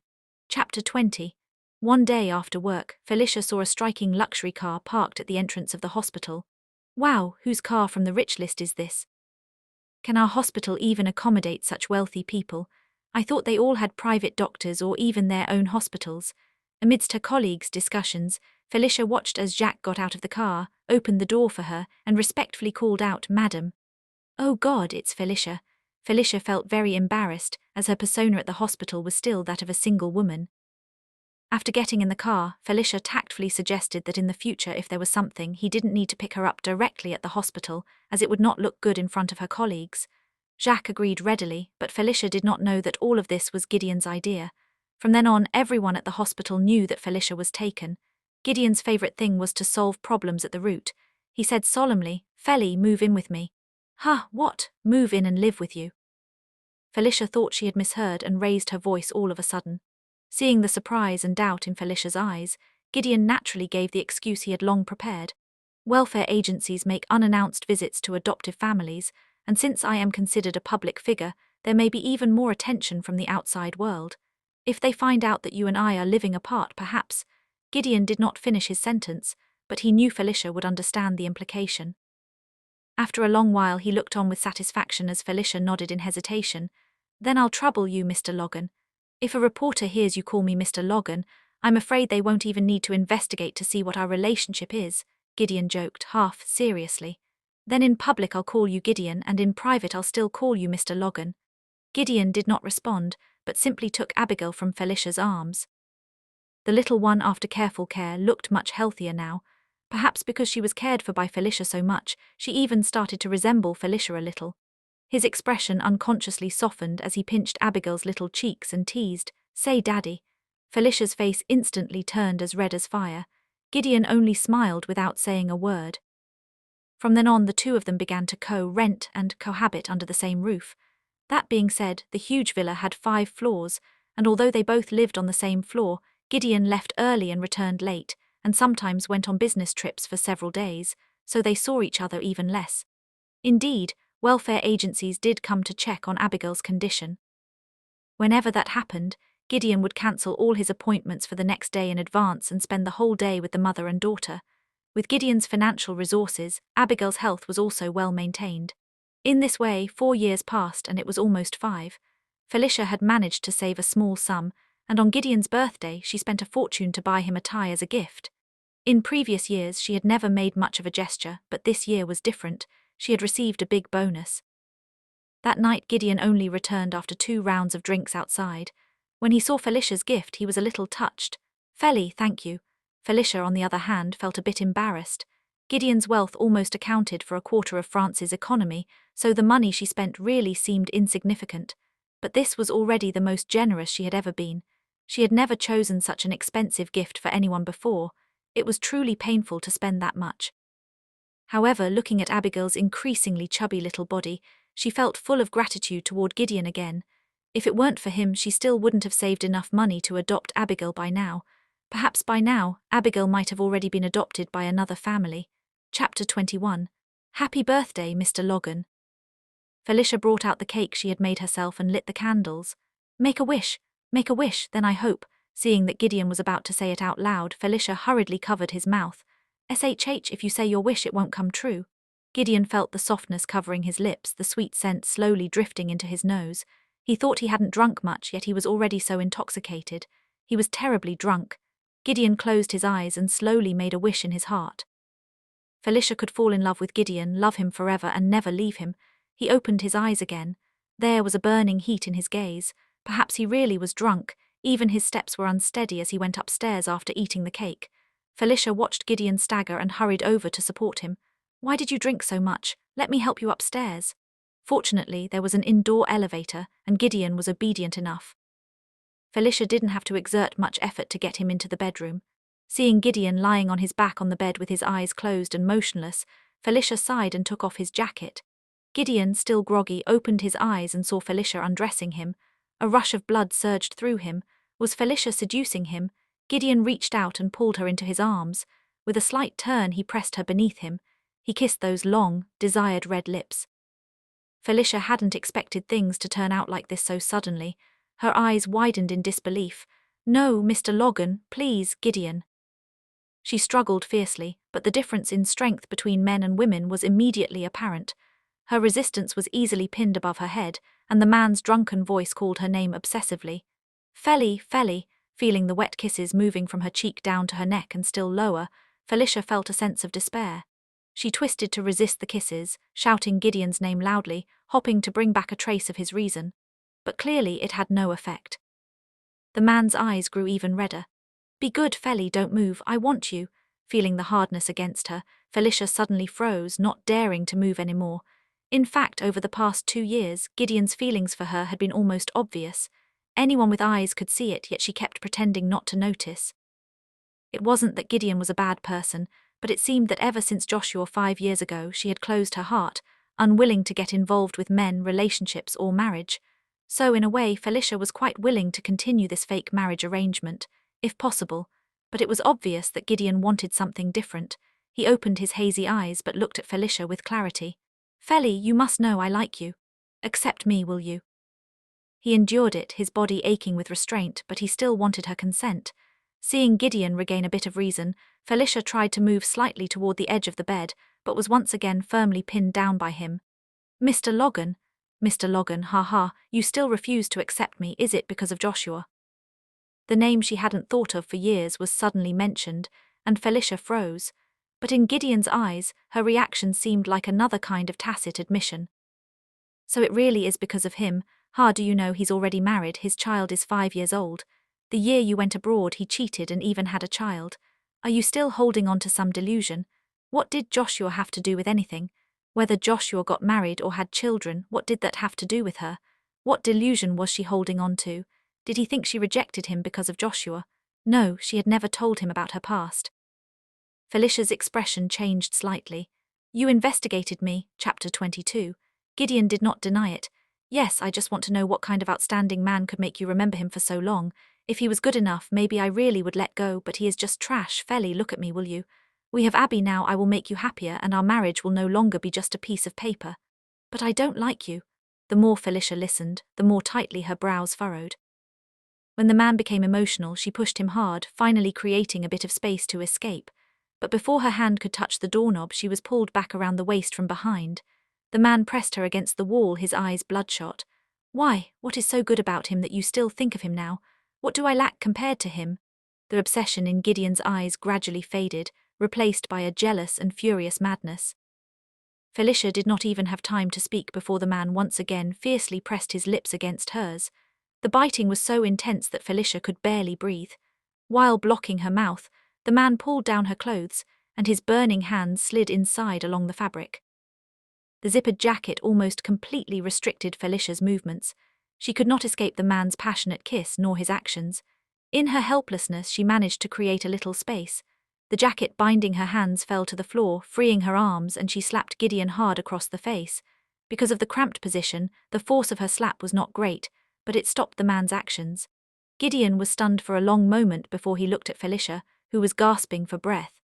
Chapter 20. One day after work, Felicia saw a striking luxury car parked at the entrance of the hospital. Wow, whose car from the rich list is this? Can our hospital even accommodate such wealthy people? I thought they all had private doctors or even their own hospitals. Amidst her colleagues' discussions, Felicia watched as Jacques got out of the car, opened the door for her, and respectfully called out, "Madam." Oh God, it's Felicia. Felicia felt very embarrassed, as her persona at the hospital was still that of a single woman. After getting in the car, Felicia tactfully suggested that in the future, if there was something, he didn't need to pick her up directly at the hospital, as it would not look good in front of her colleagues. Jacques agreed readily, but Felicia did not know that all of this was Gideon's idea. From then on, everyone at the hospital knew that Felicia was taken. Gideon's favorite thing was to solve problems at the root. He said solemnly, "Feli, move in with me." "Huh, what? Move in and live with you?" Felicia thought she had misheard and raised her voice all of a sudden. Seeing the surprise and doubt in Felicia's eyes, Gideon naturally gave the excuse he had long prepared. Welfare agencies make unannounced visits to adoptive families, and since I am considered a public figure, there may be even more attention from the outside world. If they find out that you and I are living apart, perhaps. Gideon did not finish his sentence, but he knew Felicia would understand the implication. After a long while he looked on with satisfaction as Felicia nodded in hesitation. "Then I'll trouble you, Mr. Logan. If a reporter hears you call me Mr. Logan, I'm afraid they won't even need to investigate to see what our relationship is," Gideon joked, half seriously. "Then in public I'll call you Gideon, and in private I'll still call you Mr. Logan." Gideon did not respond, but simply took Abigail from Felicia's arms. The little one, after careful care, looked much healthier now. Perhaps because she was cared for by Felicia so much, she even started to resemble Felicia a little. His expression unconsciously softened as he pinched Abigail's little cheeks and teased, "Say, Daddy." Felicia's face instantly turned as red as fire. Gideon only smiled without saying a word. From then on, the two of them began to co-rent and cohabit under the same roof. That being said, the huge villa had 5 floors, and although they both lived on the same floor, Gideon left early and returned late, and sometimes went on business trips for several days, so they saw each other even less. Indeed, welfare agencies did come to check on Abigail's condition. Whenever that happened, Gideon would cancel all his appointments for the next day in advance and spend the whole day with the mother and daughter. With Gideon's financial resources, Abigail's health was also well maintained. In this way, 4 years passed and it was almost 5. Felicia had managed to save a small sum, and on Gideon's birthday she spent a fortune to buy him a tie as a gift. In previous years she had never made much of a gesture, but this year was different. She had received a big bonus. That night Gideon only returned after 2 rounds of drinks outside. When he saw Felicia's gift, he was a little touched. "Feli, thank you." Felicia, on the other hand, felt a bit embarrassed. Gideon's wealth almost accounted for a quarter of France's economy, so the money she spent really seemed insignificant. But this was already the most generous she had ever been. She had never chosen such an expensive gift for anyone before. It was truly painful to spend that much. However, looking at Abigail's increasingly chubby little body, she felt full of gratitude toward Gideon again. If it weren't for him, she still wouldn't have saved enough money to adopt Abigail by now. Perhaps by now, Abigail might have already been adopted by another family. Chapter 21. Happy birthday, Mr. Logan. Felicia brought out the cake she had made herself and lit the candles. Make a wish, then I hope." Seeing that Gideon was about to say it out loud, Felicia hurriedly covered his mouth. "SHH, if you say your wish it won't come true." Gideon felt the softness covering his lips, the sweet scent slowly drifting into his nose. He thought he hadn't drunk much, yet he was already so intoxicated. He was terribly drunk. Gideon closed his eyes and slowly made a wish in his heart. Felicia could fall in love with Gideon, love him forever and never leave him. He opened his eyes again. There was a burning heat in his gaze. Perhaps he really was drunk. Even his steps were unsteady as he went upstairs after eating the cake. Felicia watched Gideon stagger and hurried over to support him. "Why did you drink so much? Let me help you upstairs." Fortunately, there was an indoor elevator, and Gideon was obedient enough. Felicia didn't have to exert much effort to get him into the bedroom. Seeing Gideon lying on his back on the bed with his eyes closed and motionless, Felicia sighed and took off his jacket. Gideon, still groggy, opened his eyes and saw Felicia undressing him. A rush of blood surged through him. Was Felicia seducing him? Gideon reached out and pulled her into his arms. With a slight turn, he pressed her beneath him. He kissed those long, desired red lips. Felicia hadn't expected things to turn out like this so suddenly. Her eyes widened in disbelief. "No, Mr. Logan, please, Gideon." She struggled fiercely, but the difference in strength between men and women was immediately apparent. Her resistance was easily pinned above her head, and the man's drunken voice called her name obsessively. "Feli, Feli." Feeling the wet kisses moving from her cheek down to her neck and still lower, Felicia felt a sense of despair. She twisted to resist the kisses, shouting Gideon's name loudly, hopping to bring back a trace of his reason. But clearly it had no effect. The man's eyes grew even redder. "Be good, Feli, don't move, I want you." Feeling the hardness against her, Felicia suddenly froze, not daring to move anymore. In fact, over the past 2 years, Gideon's feelings for her had been almost obvious. Anyone with eyes could see it, yet she kept pretending not to notice. It wasn't that Gideon was a bad person, but it seemed that ever since Joshua 5 years ago, she had closed her heart, unwilling to get involved with men, relationships, or marriage. So, in a way, Felicia was quite willing to continue this fake marriage arrangement, if possible, but it was obvious that Gideon wanted something different. He opened his hazy eyes but looked at Felicia with clarity. "Feli, you must know I like you. Accept me, will you?" He endured it, his body aching with restraint, but he still wanted her consent. Seeing Gideon regain a bit of reason, Felicia tried to move slightly toward the edge of the bed, but was once again firmly pinned down by him. "Mr. Logan, Mr. Logan, ha, you still refuse to accept me, is it because of Joshua?" The name she hadn't thought of for years was suddenly mentioned, and Felicia froze. But in Gideon's eyes, her reaction seemed like another kind of tacit admission. "So it really is because of him. Do you know he's already married, his child is 5 years old. The year you went abroad he cheated and even had a child. Are you still holding on to some delusion? What did Joshua have to do with anything? Whether Joshua got married or had children, what did that have to do with her? What delusion was she holding on to? Did he think she rejected him because of Joshua? No, she had never told him about her past." Felicia's expression changed slightly. "You investigated me," chapter 22. Gideon did not deny it. "Yes, I just want to know what kind of outstanding man could make you remember him for so long. If he was good enough, maybe I really would let go, but he is just trash. Feli, look at me, will you? We have Abby now, I will make you happier, and our marriage will no longer be just a piece of paper." "But I don't like you." The more Felicia listened, the more tightly her brows furrowed. When the man became emotional, she pushed him hard, finally creating a bit of space to escape. But before her hand could touch the doorknob, she was pulled back around the waist from behind. The man pressed her against the wall, his eyes bloodshot. "Why? What is so good about him that you still think of him now? What do I lack compared to him?" The obsession in Gideon's eyes gradually faded, replaced by a jealous and furious madness. Felicia did not even have time to speak before the man once again fiercely pressed his lips against hers. The biting was so intense that Felicia could barely breathe. While blocking her mouth, the man pulled down her clothes, and his burning hands slid inside along the fabric. The zippered jacket almost completely restricted Felicia's movements. She could not escape the man's passionate kiss nor his actions. In her helplessness, she managed to create a little space. The jacket binding her hands fell to the floor, freeing her arms, and she slapped Gideon hard across the face. Because of the cramped position, the force of her slap was not great, but it stopped the man's actions. Gideon was stunned for a long moment before he looked at Felicia, who was gasping for breath.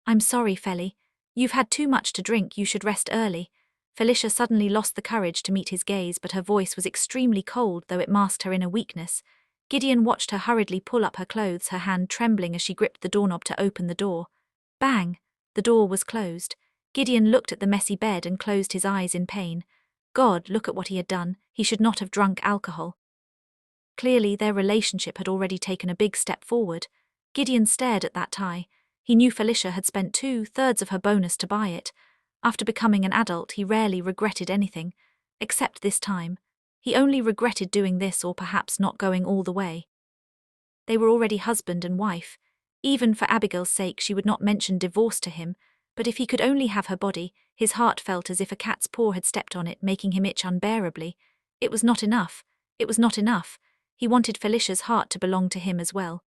"I'm sorry, Feli. You've had too much to drink, you should rest early." Felicia suddenly lost the courage to meet his gaze, but her voice was extremely cold, though it masked her inner weakness. Gideon watched her hurriedly pull up her clothes, her hand trembling as she gripped the doorknob to open the door. Bang! The door was closed. Gideon looked at the messy bed and closed his eyes in pain. God, look at what he had done. He should not have drunk alcohol. Clearly, their relationship had already taken a big step forward. Gideon stared at that tie. He knew Felicia had spent 2/3 of her bonus to buy it. After becoming an adult, he rarely regretted anything. Except this time. He only regretted doing this or perhaps not going all the way. They were already husband and wife. Even for Abigail's sake, she would not mention divorce to him, but if he could only have her body, his heart felt as if a cat's paw had stepped on it, making him itch unbearably. It was not enough. It was not enough. He wanted Felicia's heart to belong to him as well.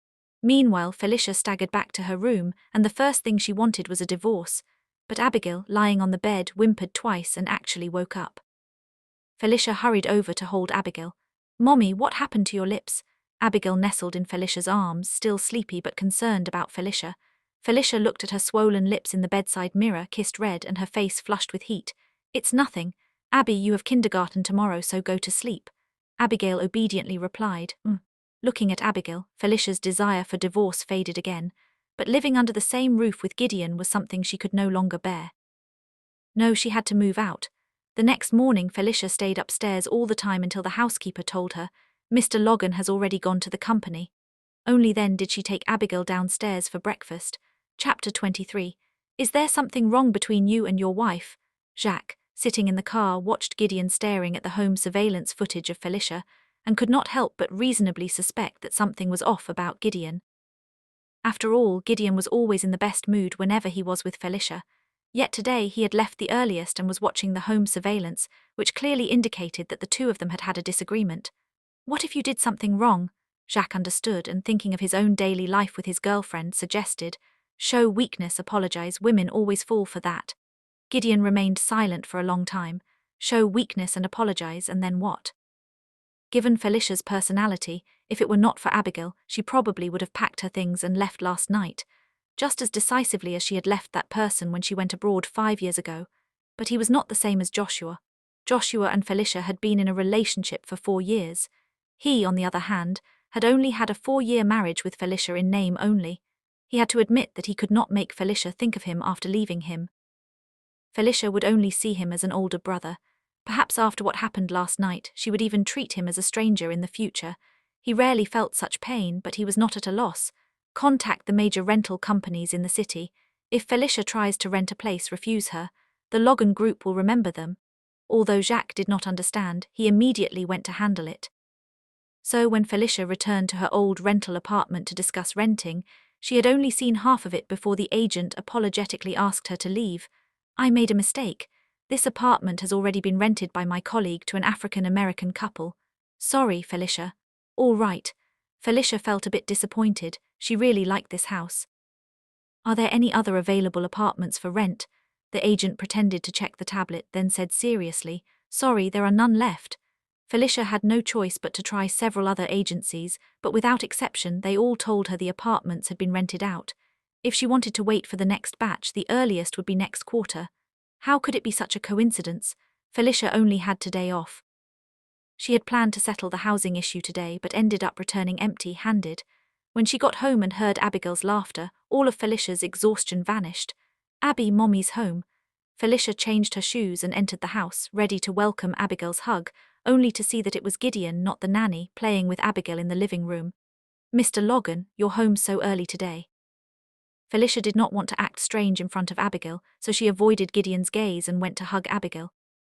Meanwhile, Felicia staggered back to her room, and the first thing she wanted was a divorce. But Abigail, lying on the bed, whimpered twice and actually woke up. Felicia hurried over to hold Abigail. Mommy, what happened to your lips? Abigail nestled in Felicia's arms, still sleepy but concerned about Felicia. Felicia looked at her swollen lips in the bedside mirror, kissed red, and her face flushed with heat. It's nothing. Abby, you have kindergarten tomorrow, so go to sleep. Abigail obediently replied. Looking at Abigail, Felicia's desire for divorce faded again, but living under the same roof with Gideon was something she could no longer bear. No, she had to move out. The next morning, Felicia stayed upstairs all the time until the housekeeper told her, Mr. Logan has already gone to the company. Only then did she take Abigail downstairs for breakfast. Chapter 23. Is there something wrong between you and your wife? Jacques, sitting in the car, watched Gideon staring at the home surveillance footage of Felicia, and could not help but reasonably suspect that something was off about Gideon. After all, Gideon was always in the best mood whenever he was with Felicia. Yet today he had left the earliest and was watching the home surveillance, which clearly indicated that the two of them had had a disagreement. What if you did something wrong? Jacques understood, and thinking of his own daily life with his girlfriend, suggested, show weakness, apologize, women always fall for that. Gideon remained silent for a long time. Show weakness and apologize, and then what? Given Felicia's personality, if it were not for Abigail, she probably would have packed her things and left last night, just as decisively as she had left that person when she went abroad 5 years ago. But he was not the same as Joshua. Joshua and Felicia had been in a relationship for 4 years. He, on the other hand, had only had a 4-year marriage with Felicia in name only. He had to admit that he could not make Felicia think of him after leaving him. Felicia would only see him as an older brother. Perhaps after what happened last night, she would even treat him as a stranger in the future. He rarely felt such pain, but he was not at a loss. Contact the major rental companies in the city. If Felicia tries to rent a place, refuse her. The Logan group will remember them. Although Jacques did not understand, he immediately went to handle it. So when Felicia returned to her old rental apartment to discuss renting, she had only seen half of it before the agent apologetically asked her to leave. I made a mistake. This apartment has already been rented by my colleague to an African-American couple. Sorry, Felicia. All right. Felicia felt a bit disappointed. She really liked this house. Are there any other available apartments for rent? The agent pretended to check the tablet, then said seriously, sorry, there are none left. Felicia had no choice but to try several other agencies, but without exception they all told her the apartments had been rented out. If she wanted to wait for the next batch, the earliest would be next quarter. How could it be such a coincidence? Felicia only had today off. She had planned to settle the housing issue today, but ended up returning empty-handed. When she got home and heard Abigail's laughter, all of Felicia's exhaustion vanished. Abby, Mommy's home. Felicia changed her shoes and entered the house, ready to welcome Abigail's hug, only to see that it was Gideon, not the nanny, playing with Abigail in the living room. Mr. Logan, you're home so early today. Felicia did not want to act strange in front of Abigail, so she avoided Gideon's gaze and went to hug Abigail.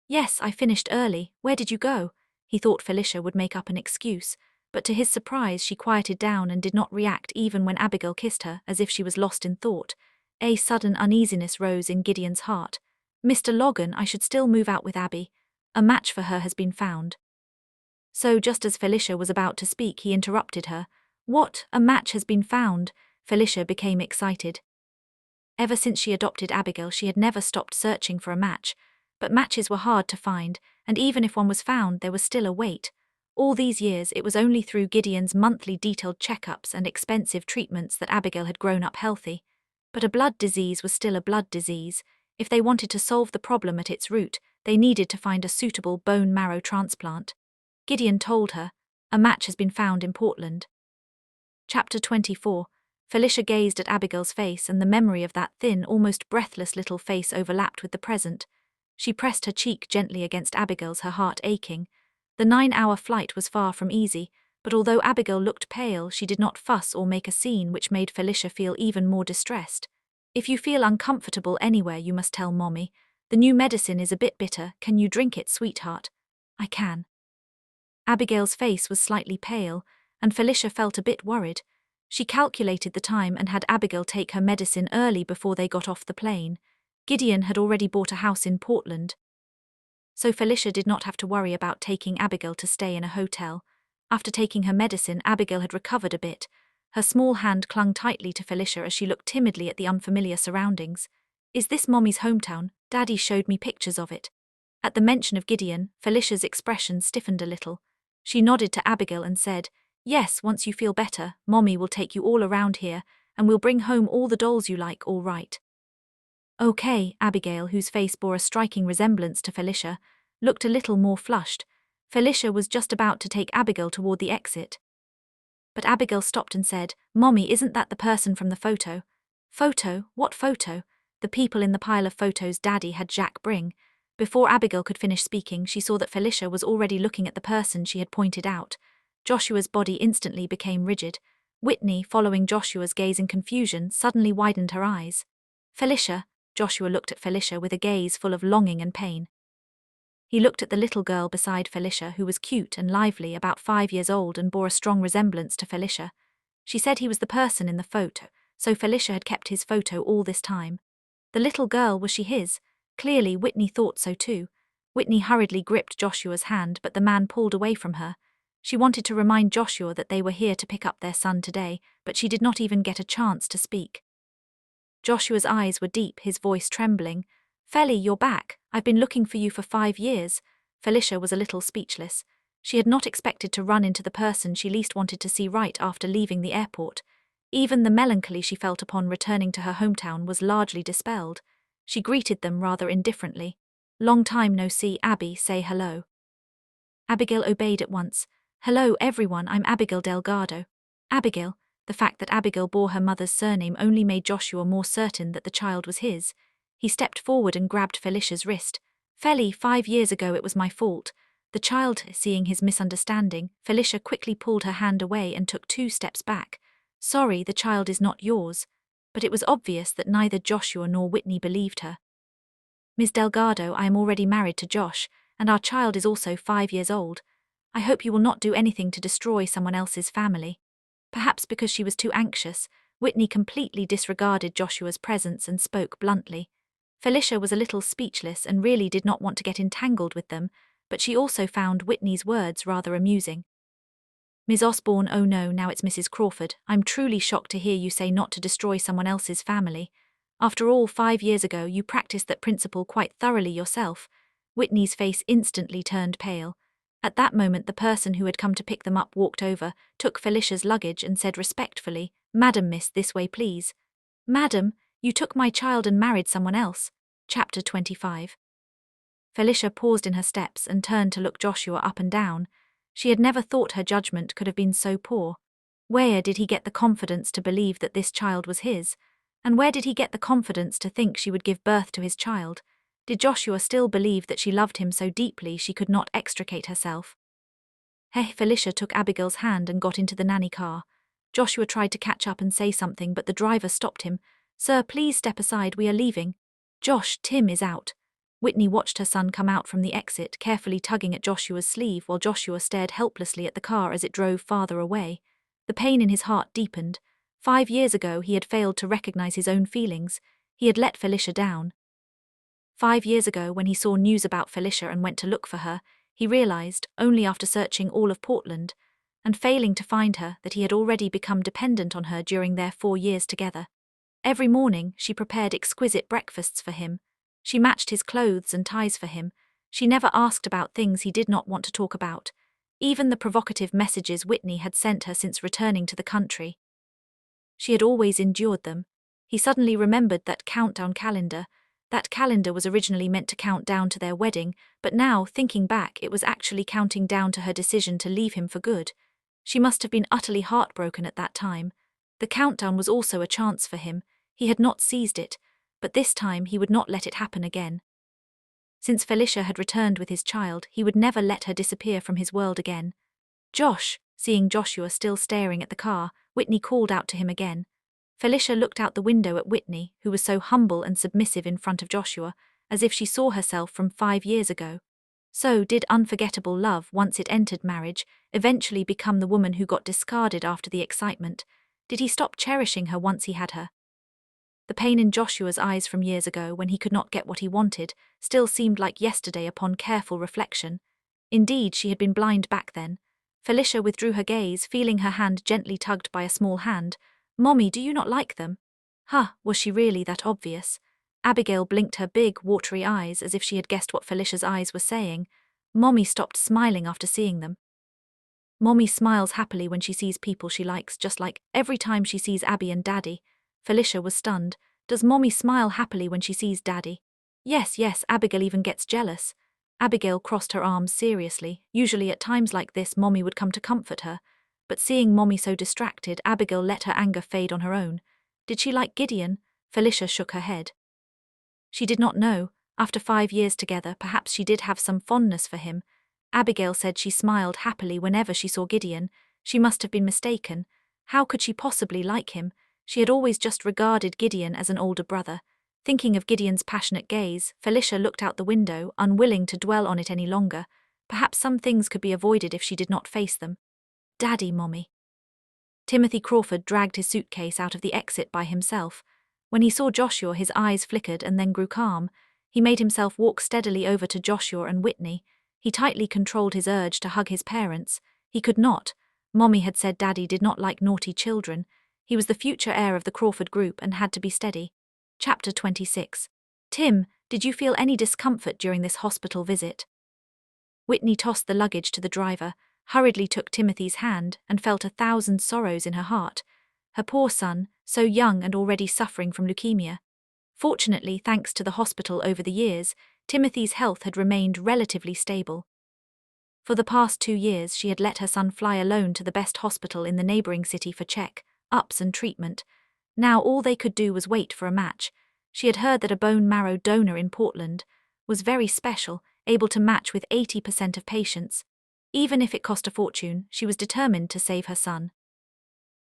Yes, I finished early. Where did you go? He thought Felicia would make up an excuse, but to his surprise she quieted down and did not react even when Abigail kissed her, as if she was lost in thought. A sudden uneasiness rose in Gideon's heart. Mr. Logan, I should still move out with Abby. A match for her has been found. So just as Felicia was about to speak, he interrupted her. What? A match has been found? Felicia became excited. Ever since she adopted Abigail, she had never stopped searching for a match, but matches were hard to find, and even if one was found, there was still a wait. All these years, it was only through Gideon's monthly detailed checkups and expensive treatments that Abigail had grown up healthy. But a blood disease was still a blood disease. If they wanted to solve the problem at its root, they needed to find a suitable bone marrow transplant. Gideon told her, a match has been found in Portland. Chapter 24. Felicia gazed at Abigail's face, and the memory of that thin, almost breathless little face overlapped with the present. She pressed her cheek gently against Abigail's, her heart aching. The 9-hour flight was far from easy, but although Abigail looked pale, she did not fuss or make a scene, which made Felicia feel even more distressed. If you feel uncomfortable anywhere, you must tell Mommy. The new medicine is a bit bitter. Can you drink it, sweetheart? I can. Abigail's face was slightly pale, and Felicia felt a bit worried. She calculated the time and had Abigail take her medicine early before they got off the plane. Gideon had already bought a house in Portland, so Felicia did not have to worry about taking Abigail to stay in a hotel. After taking her medicine, Abigail had recovered a bit. Her small hand clung tightly to Felicia as she looked timidly at the unfamiliar surroundings. Is this Mommy's hometown? Daddy showed me pictures of it. At the mention of Gideon, Felicia's expression stiffened a little. She nodded to Abigail and said, "Yes, once you feel better, Mommy will take you all around here, and we'll bring home all the dolls you like, all right." Okay, Abigail, whose face bore a striking resemblance to Felicia, looked a little more flushed. Felicia was just about to take Abigail toward the exit. But Abigail stopped and said, "Mommy, isn't that the person from the photo?" "Photo? What photo?" "The people in the pile of photos Daddy had Jack bring." Before Abigail could finish speaking, she saw that Felicia was already looking at the person she had pointed out. Joshua's body instantly became rigid. Whitney, following Joshua's gaze in confusion, suddenly widened her eyes. "Felicia," Joshua looked at Felicia with a gaze full of longing and pain. He looked at the little girl beside Felicia, who was cute and lively, about 5 years old, and bore a strong resemblance to Felicia. She said he was the person in the photo, so Felicia had kept his photo all this time. The little girl, was she his? Clearly, Whitney thought so too. Whitney hurriedly gripped Joshua's hand, but the man pulled away from her. She wanted to remind Joshua that they were here to pick up their son today, but she did not even get a chance to speak. Joshua's eyes were deep, his voice trembling. "Felly, you're back. I've been looking for you for 5 years." Felicia was a little speechless. She had not expected to run into the person she least wanted to see right after leaving the airport. Even the melancholy she felt upon returning to her hometown was largely dispelled. She greeted them rather indifferently. "Long time no see, Abby, say hello." Abigail obeyed at once. "Hello everyone, I'm Abigail Delgado." Abigail. The fact that Abigail bore her mother's surname only made Joshua more certain that the child was his. He stepped forward and grabbed Felicia's wrist. "Felly, 5 years ago it was my fault." The child, seeing his misunderstanding, Felicia quickly pulled her hand away and took 2 steps back. "Sorry, the child is not yours." But it was obvious that neither Joshua nor Whitney believed her. "Ms. Delgado, I am already married to Josh, and our child is also 5 years old. I hope you will not do anything to destroy someone else's family." Perhaps because she was too anxious, Whitney completely disregarded Joshua's presence and spoke bluntly. Felicia was a little speechless and really did not want to get entangled with them, but she also found Whitney's words rather amusing. "Ms. Osborne, oh no, now it's Mrs. Crawford. I'm truly shocked to hear you say not to destroy someone else's family. After all, 5 years ago you practiced that principle quite thoroughly yourself." Whitney's face instantly turned pale. At that moment the person who had come to pick them up walked over, took Felicia's luggage and said respectfully, "Madam, miss, this way please." "Madam, you took my child and married someone else." Chapter 25. Felicia paused in her steps and turned to look Joshua up and down. She had never thought her judgment could have been so poor. Where did he get the confidence to believe that this child was his? And where did he get the confidence to think she would give birth to his child? Did Joshua still believe that she loved him so deeply she could not extricate herself? Felicia took Abigail's hand and got into the nanny car. Joshua tried to catch up and say something, but the driver stopped him. "Sir, please step aside, we are leaving." "Josh, Tim is out." Whitney watched her son come out from the exit, carefully tugging at Joshua's sleeve while Joshua stared helplessly at the car as it drove farther away. The pain in his heart deepened. 5 years ago he had failed to recognize his own feelings. He had let Felicia down. 5 years ago, when he saw news about Felicia and went to look for her, he realized, only after searching all of Portland and failing to find her, that he had already become dependent on her during their 4 years together. Every morning, she prepared exquisite breakfasts for him. She matched his clothes and ties for him. She never asked about things he did not want to talk about, even the provocative messages Whitney had sent her since returning to the country. She had always endured them. He suddenly remembered that countdown calendar. That calendar was originally meant to count down to their wedding, but now, thinking back, it was actually counting down to her decision to leave him for good. She must have been utterly heartbroken at that time. The countdown was also a chance for him. He had not seized it, but this time he would not let it happen again. Since Felicia had returned with his child, he would never let her disappear from his world again. "Josh," seeing Joshua still staring at the car, Whitney called out to him again. Felicia looked out the window at Whitney, who was so humble and submissive in front of Joshua, as if she saw herself from 5 years ago. So did unforgettable love, once it entered marriage, eventually become the woman who got discarded after the excitement? Did he stop cherishing her once he had her? The pain in Joshua's eyes from years ago, when he could not get what he wanted, still seemed like yesterday upon careful reflection. Indeed, she had been blind back then. Felicia withdrew her gaze, feeling her hand gently tugged by a small hand. "Mommy, do you not like them?" Was she really that obvious? Abigail blinked her big, watery eyes as if she had guessed what Felicia's eyes were saying. Mommy stopped smiling after seeing them. Mommy smiles happily when she sees people she likes, just like every time she sees Abby and Daddy. Felicia was stunned. Does Mommy smile happily when she sees Daddy? Yes, yes, Abigail even gets jealous. Abigail crossed her arms seriously. Usually at times like this, Mommy would come to comfort her. But seeing Mommy so distracted, Abigail let her anger fade on her own. Did she like Gideon? Felicia shook her head. She did not know. After 5 years together, perhaps she did have some fondness for him. Abigail said she smiled happily whenever she saw Gideon. She must have been mistaken. How could she possibly like him? She had always just regarded Gideon as an older brother. Thinking of Gideon's passionate gaze, Felicia looked out the window, unwilling to dwell on it any longer. Perhaps some things could be avoided if she did not face them. Daddy, Mommy. Timothy Crawford dragged his suitcase out of the exit by himself. When he saw Joshua, his eyes flickered and then grew calm. He made himself walk steadily over to Joshua and Whitney. He tightly controlled his urge to hug his parents. He could not. Mommy had said Daddy did not like naughty children. He was the future heir of the Crawford group and had to be steady. Chapter 26. Tim, did you feel any discomfort during this hospital visit? Whitney tossed the luggage to the driver, hurriedly took Timothy's hand, and felt 1,000 sorrows in her heart. Her poor son, so young and already suffering from leukemia. Fortunately, thanks to the hospital over the years, Timothy's health had remained relatively stable. For the past 2 years, she had let her son fly alone to the best hospital in the neighboring city for check-ups and treatment. Now all they could do was wait for a match. She had heard that a bone marrow donor in Portland was very special, able to match with 80% of patients. Even if it cost a fortune, she was determined to save her son.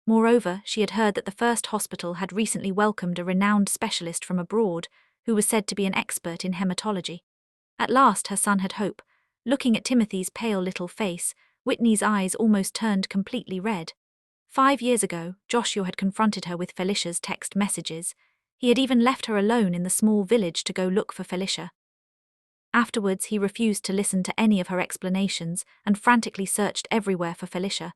Moreover, she had heard that the first hospital had recently welcomed a renowned specialist from abroad who was said to be an expert in hematology. At last her son had hope. Looking at Timothy's pale little face, Whitney's eyes almost turned completely red. 5 years ago, Joshua had confronted her with Felicia's text messages. He had even left her alone in the small village to go look for Felicia. Afterwards, he refused to listen to any of her explanations and frantically searched everywhere for Felicia.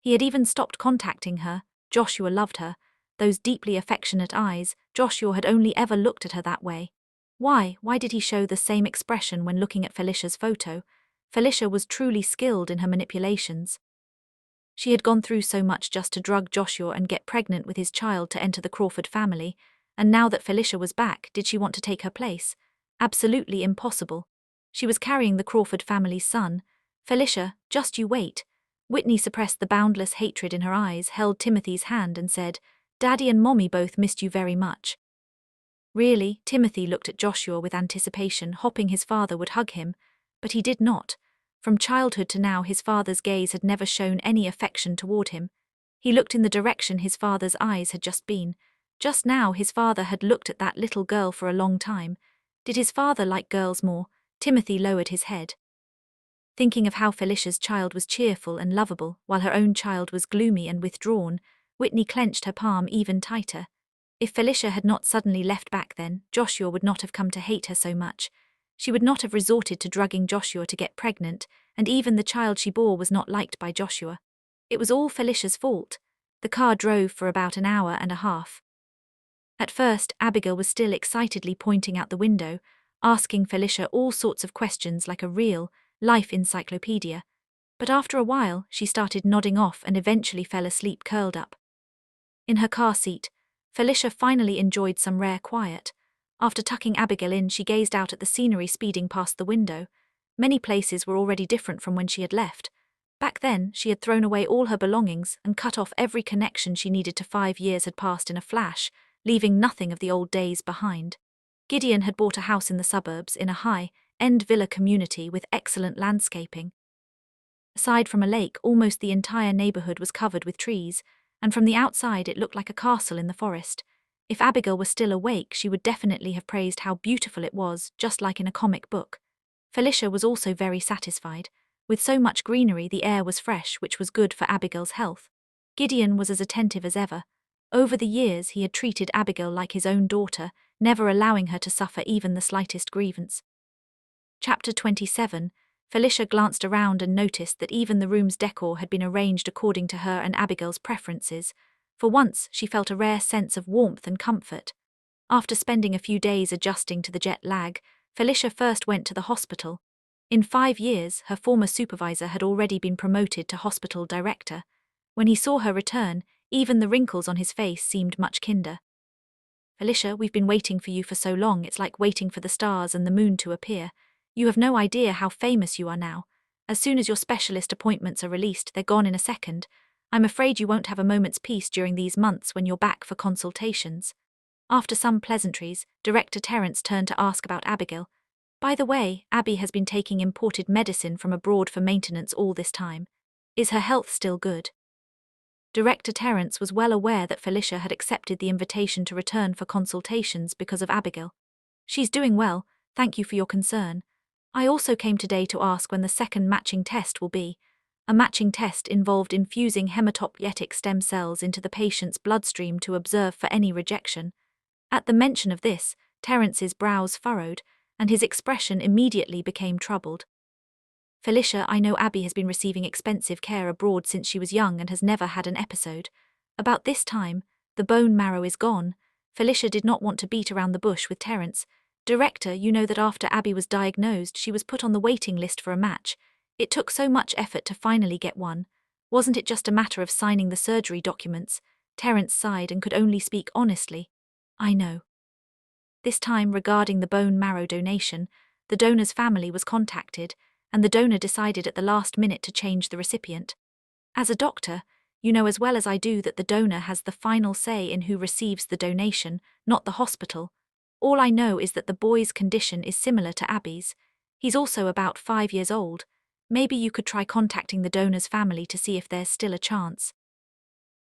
He had even stopped contacting her. Joshua loved her. Those deeply affectionate eyes, Joshua had only ever looked at her that way. Why did he show the same expression when looking at Felicia's photo? Felicia was truly skilled in her manipulations. She had gone through so much just to drug Joshua and get pregnant with his child to enter the Crawford family, and now that Felicia was back, did she want to take her place? Absolutely impossible. She was carrying the Crawford family's son. Felicia, just you wait. Whitney suppressed the boundless hatred in her eyes, held Timothy's hand and said, Daddy and Mommy both missed you very much. Really? Timothy looked at Joshua with anticipation, hoping his father would hug him, but he did not. From childhood to now, his father's gaze had never shown any affection toward him. He looked in the direction his father's eyes had just been. Just now his father had looked at that little girl for a long time. Did his father like girls more? Timothy lowered his head. Thinking of how Felicia's child was cheerful and lovable, while her own child was gloomy and withdrawn, Whitney clenched her palm even tighter. If Felicia had not suddenly left back then, Joshua would not have come to hate her so much. She would not have resorted to drugging Joshua to get pregnant, and even the child she bore was not liked by Joshua. It was all Felicia's fault. The car drove for about an hour and a half. At first, Abigail was still excitedly pointing out the window, asking Felicia all sorts of questions like a real life encyclopedia. But after a while, she started nodding off and eventually fell asleep curled up. In her car seat, Felicia finally enjoyed some rare quiet. After tucking Abigail in, she gazed out at the scenery speeding past the window. Many places were already different from when she had left. Back then, she had thrown away all her belongings and cut off every connection she needed to 5 years had passed in a flash, leaving nothing of the old days behind. Gideon had bought a house in the suburbs in a high-end villa community with excellent landscaping. Aside from a lake, almost the entire neighborhood was covered with trees, and from the outside it looked like a castle in the forest. If Abigail were still awake, she would definitely have praised how beautiful it was, just like in a comic book. Felicia was also very satisfied. With so much greenery, the air was fresh, which was good for Abigail's health. Gideon was as attentive as ever. Over the years, he had treated Abigail like his own daughter, never allowing her to suffer even the slightest grievance. Chapter 27. Felicia glanced around and noticed that even the room's decor had been arranged according to her and Abigail's preferences. For once, she felt a rare sense of warmth and comfort. After spending a few days adjusting to the jet lag, Felicia first went to the hospital. In 5 years, her former supervisor had already been promoted to hospital director. When he saw her return, even the wrinkles on his face seemed much kinder. Felicia, we've been waiting for you for so long, it's like waiting for the stars and the moon to appear. You have no idea how famous you are now. As soon as your specialist appointments are released, they're gone in a second. I'm afraid you won't have a moment's peace during these months when you're back for consultations. After some pleasantries, Director Terence turned to ask about Abigail. By the way, Abby has been taking imported medicine from abroad for maintenance all this time. Is her health still good? Director Terence was well aware that Felicia had accepted the invitation to return for consultations because of Abigail. She's doing well, thank you for your concern. I also came today to ask when the second matching test will be. A matching test involved infusing hematopoietic stem cells into the patient's bloodstream to observe for any rejection. At the mention of this, Terence's brows furrowed, and his expression immediately became troubled. Felicia, I know Abby has been receiving expensive care abroad since she was young and has never had an episode. About this time, the bone marrow is gone. Felicia did not want to beat around the bush with Terence. Director, you know that after Abby was diagnosed, she was put on the waiting list for a match. It took so much effort to finally get one. Wasn't it just a matter of signing the surgery documents? Terence sighed and could only speak honestly. I know. This time, regarding the bone marrow donation, the donor's family was contacted, and the donor decided at the last minute to change the recipient. As a doctor, you know as well as I do that the donor has the final say in who receives the donation, not the hospital. All I know is that the boy's condition is similar to Abby's. He's also about 5 years old. Maybe you could try contacting the donor's family to see if there's still a chance.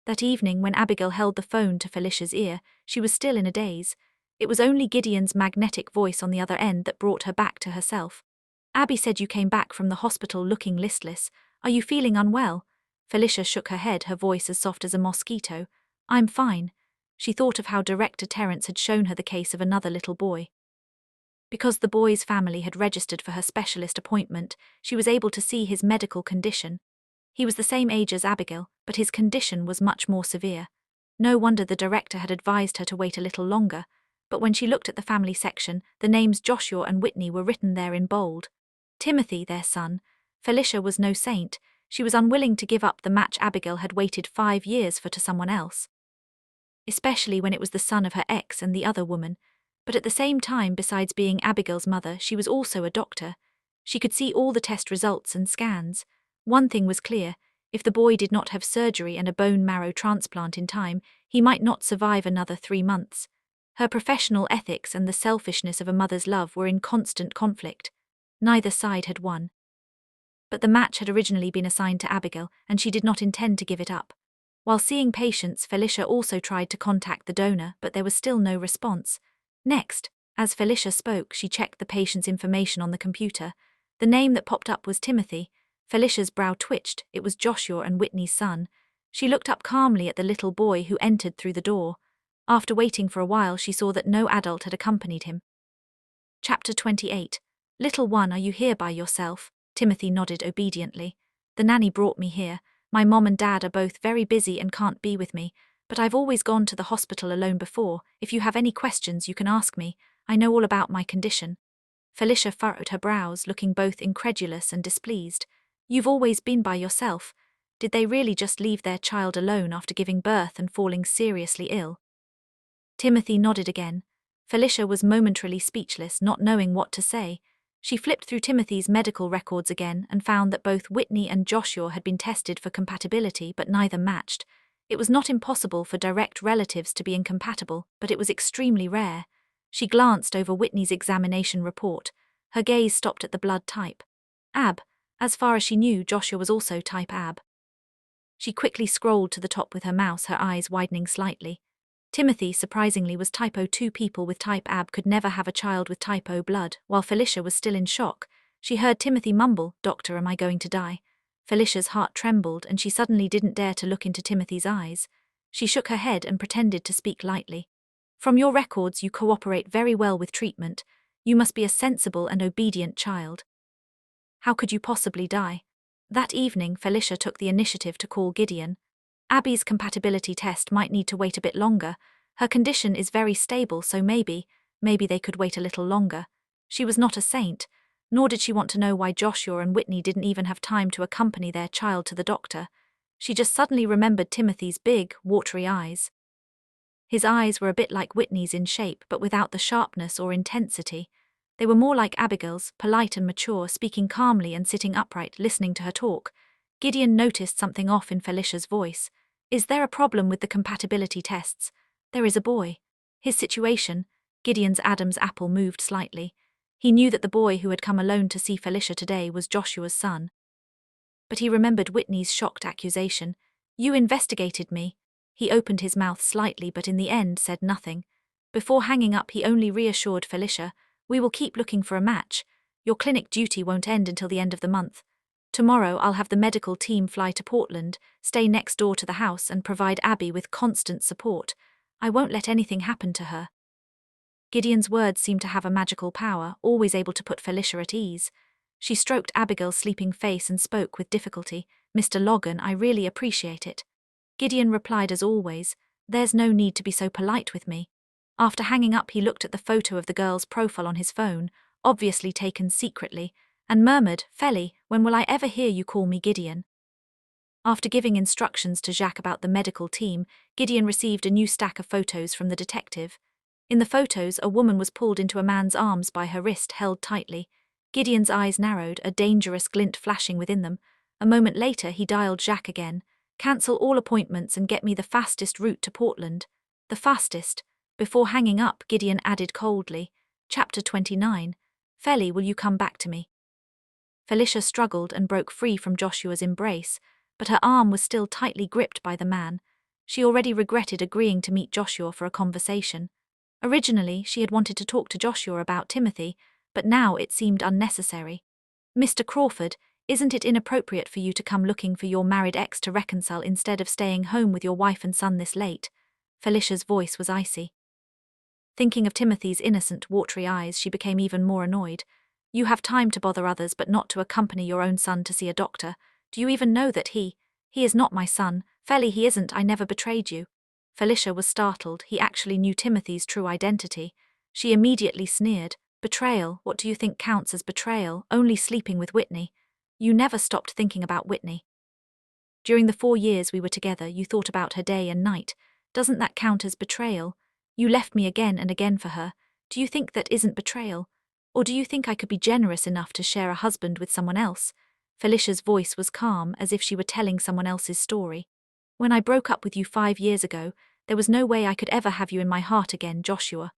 That evening, when Abigail held the phone to Felicia's ear, she was still in a daze. It was only Gideon's magnetic voice on the other end that brought her back to herself. Abby said you came back from the hospital looking listless. Are you feeling unwell? Felicia shook her head, her voice as soft as a mosquito. I'm fine. She thought of how Director Terence had shown her the case of another little boy. Because the boy's family had registered for her specialist appointment, she was able to see his medical condition. He was the same age as Abigail, but his condition was much more severe. No wonder the director had advised her to wait a little longer, but when she looked at the family section, the names Joshua and Whitney were written there in bold. Timothy, their son. Felicia was no saint. She was unwilling to give up the match Abigail had waited 5 years for to someone else. Especially when it was the son of her ex and the other woman. But at the same time, besides being Abigail's mother, she was also a doctor. She could see all the test results and scans. One thing was clear: if the boy did not have surgery and a bone marrow transplant in time, he might not survive another 3 months. Her professional ethics and the selfishness of a mother's love were in constant conflict. Neither side had won. But the match had originally been assigned to Abigail, and she did not intend to give it up. While seeing patients, Felicia also tried to contact the donor, but there was still no response. Next, as Felicia spoke, she checked the patient's information on the computer. The name that popped up was Timothy. Felicia's brow twitched. It was Joshua and Whitney's son. She looked up calmly at the little boy who entered through the door. After waiting for a while, she saw that no adult had accompanied him. Chapter 28. Little one, are you here by yourself? Timothy nodded obediently. The nanny brought me here. My mom and dad are both very busy and can't be with me, but I've always gone to the hospital alone before. If you have any questions, you can ask me. I know all about my condition. Felicia furrowed her brows, looking both incredulous and displeased. You've always been by yourself. Did they really just leave their child alone after giving birth and falling seriously ill? Timothy nodded again. Felicia was momentarily speechless, not knowing what to say. She flipped through Timothy's medical records again and found that both Whitney and Joshua had been tested for compatibility, but neither matched. It was not impossible for direct relatives to be incompatible, but it was extremely rare. She glanced over Whitney's examination report. Her gaze stopped at the blood type. AB. As far as she knew, Joshua was also type AB. She quickly scrolled to the top with her mouse, her eyes widening slightly. Timothy, surprisingly, was type O. 2 people with type AB could never have a child with type O blood. While Felicia was still in shock, she heard Timothy mumble, "Doctor, am I going to die?" Felicia's heart trembled, and she suddenly didn't dare to look into Timothy's eyes. She shook her head and pretended to speak lightly. "From your records, you cooperate very well with treatment. You must be a sensible and obedient child. How could you possibly die?" That evening, Felicia took the initiative to call Gideon. Abby's compatibility test might need to wait a bit longer. Her condition is very stable, so maybe they could wait a little longer. She was not a saint. nor did she want to know why Joshua and Whitney didn't even have time to accompany their child to the doctor. She just suddenly remembered Timothy's big, watery eyes. His eyes were a bit like Whitney's in shape, but without the sharpness or intensity. They were more like Abigail's, polite and mature, speaking calmly and sitting upright, listening to her talk. Gideon noticed something off in Felicia's voice. Is there a problem with the compatibility tests? There is a boy. His situation. Gideon's Adam's apple moved slightly. He knew that the boy who had come alone to see Felicia today was Joshua's son. But he remembered Whitney's shocked accusation. You investigated me. He opened his mouth slightly but in the end said nothing. Before hanging up he only reassured Felicia, we will keep looking for a match. Your clinic duty won't end until the end of the month. Tomorrow I'll have the medical team fly to Portland, stay next door to the house and provide Abby with constant support. I won't let anything happen to her. Gideon's words seemed to have a magical power, always able to put Felicia at ease. She stroked Abigail's sleeping face and spoke with difficulty. Mr. Logan, I really appreciate it. Gideon replied as always, there's no need to be so polite with me. After hanging up he looked at the photo of the girl's profile on his phone, obviously taken secretly, and murmured, Feli, when will I ever hear you call me Gideon? After giving instructions to Jacques about the medical team, Gideon received a new stack of photos from the detective. In the photos, a woman was pulled into a man's arms by her wrist held tightly. Gideon's eyes narrowed, a dangerous glint flashing within them. A moment later he dialed Jacques again. Cancel all appointments and get me the fastest route to Portland. The fastest. Before hanging up, Gideon added coldly, Chapter 29. Feli, will you come back to me? Felicia struggled and broke free from Joshua's embrace, but her arm was still tightly gripped by the man. She already regretted agreeing to meet Joshua for a conversation. Originally, she had wanted to talk to Joshua about Timothy, but now it seemed unnecessary. Mr. Crawford, isn't it inappropriate for you to come looking for your married ex to reconcile instead of staying home with your wife and son this late? Felicia's voice was icy. Thinking of Timothy's innocent, watery eyes, she became even more annoyed. You have time to bother others but not to accompany your own son to see a doctor. Do you even know that he is not my son? Feli, he isn't, I never betrayed you. Felicia was startled. He actually knew Timothy's true identity. She immediately sneered. Betrayal, what do you think counts as betrayal? Only sleeping with Whitney. You never stopped thinking about Whitney. During the 4 years we were together, you thought about her day and night. Doesn't that count as betrayal? You left me again and again for her. Do you think that isn't betrayal? Or do you think I could be generous enough to share a husband with someone else? Felicia's voice was calm, as if she were telling someone else's story. When I broke up with you 5 years ago, there was no way I could ever have you in my heart again, Joshua.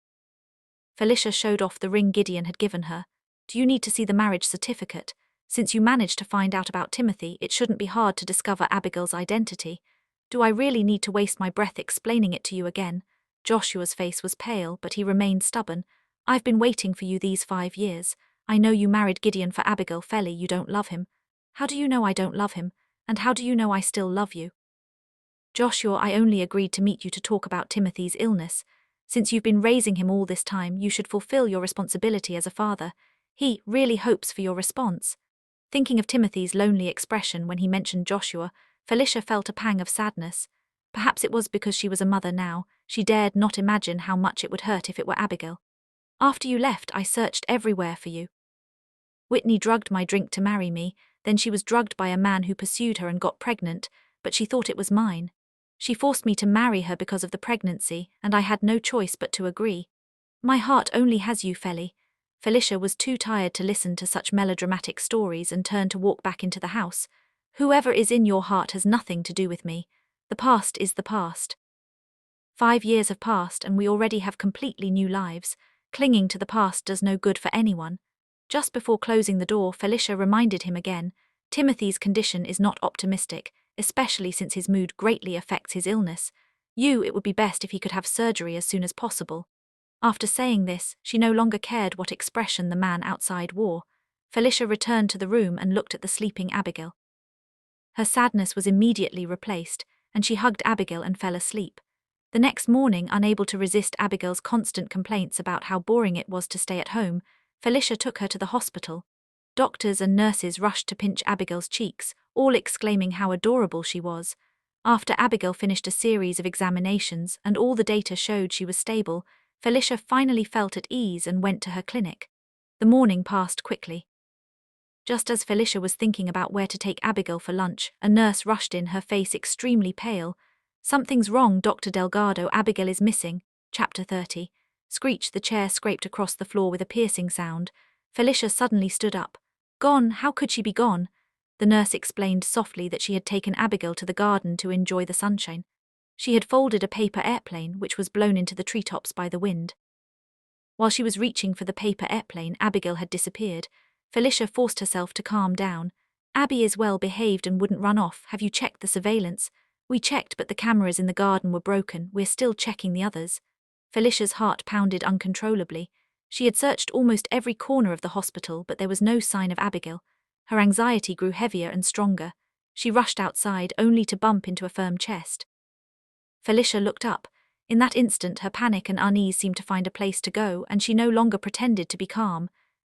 Felicia showed off the ring Gideon had given her. Do you need to see the marriage certificate? Since you managed to find out about Timothy, it shouldn't be hard to discover Abigail's identity. Do I really need to waste my breath explaining it to you again? Joshua's face was pale, but he remained stubborn. I've been waiting for you these 5 years. I know you married Gideon for Abigail. Feli, you don't love him. How do you know I don't love him? And how do you know I still love you? Joshua, I only agreed to meet you to talk about Timothy's illness. Since you've been raising him all this time, you should fulfill your responsibility as a father. He really hopes for your response. Thinking of Timothy's lonely expression when he mentioned Joshua, Felicia felt a pang of sadness. Perhaps it was because she was a mother now. She dared not imagine how much it would hurt if it were Abigail. After you left, I searched everywhere for you. Whitney drugged my drink to marry me, then she was drugged by a man who pursued her and got pregnant, but she thought it was mine. She forced me to marry her because of the pregnancy, and I had no choice but to agree. My heart only has you, Feli. Felicia was too tired to listen to such melodramatic stories and turned to walk back into the house. Whoever is in your heart has nothing to do with me. The past is the past. 5 years have passed and we already have completely new lives. Clinging to the past does no good for anyone. Just before closing the door, Felicia reminded him again, Timothy's condition is not optimistic, especially since his mood greatly affects his illness. It would be best if he could have surgery as soon as possible. After saying this, she no longer cared what expression the man outside wore. Felicia returned to the room and looked at the sleeping Abigail. Her sadness was immediately replaced, and she hugged Abigail and fell asleep. The next morning, unable to resist Abigail's constant complaints about how boring it was to stay at home, Felicia took her to the hospital. Doctors and nurses rushed to pinch Abigail's cheeks, all exclaiming how adorable she was. After Abigail finished a series of examinations and all the data showed she was stable, Felicia finally felt at ease and went to her clinic. The morning passed quickly. Just as Felicia was thinking about where to take Abigail for lunch, a nurse rushed in, her face extremely pale. "Something's wrong, Dr. Delgado, Abigail is missing." Chapter 30. Screech, the chair scraped across the floor with a piercing sound. Felicia suddenly stood up. "Gone? How could she be gone?" The nurse explained softly that she had taken Abigail to the garden to enjoy the sunshine. She had folded a paper airplane, which was blown into the treetops by the wind. While she was reaching for the paper airplane, Abigail had disappeared. Felicia forced herself to calm down. "Abby is well behaved and wouldn't run off. Have you checked the surveillance?" "We checked, but the cameras in the garden were broken. We're still checking the others." Felicia's heart pounded uncontrollably. She had searched almost every corner of the hospital, but there was no sign of Abigail. Her anxiety grew heavier and stronger. She rushed outside, only to bump into a firm chest. Felicia looked up. In that instant, her panic and unease seemed to find a place to go, and she no longer pretended to be calm.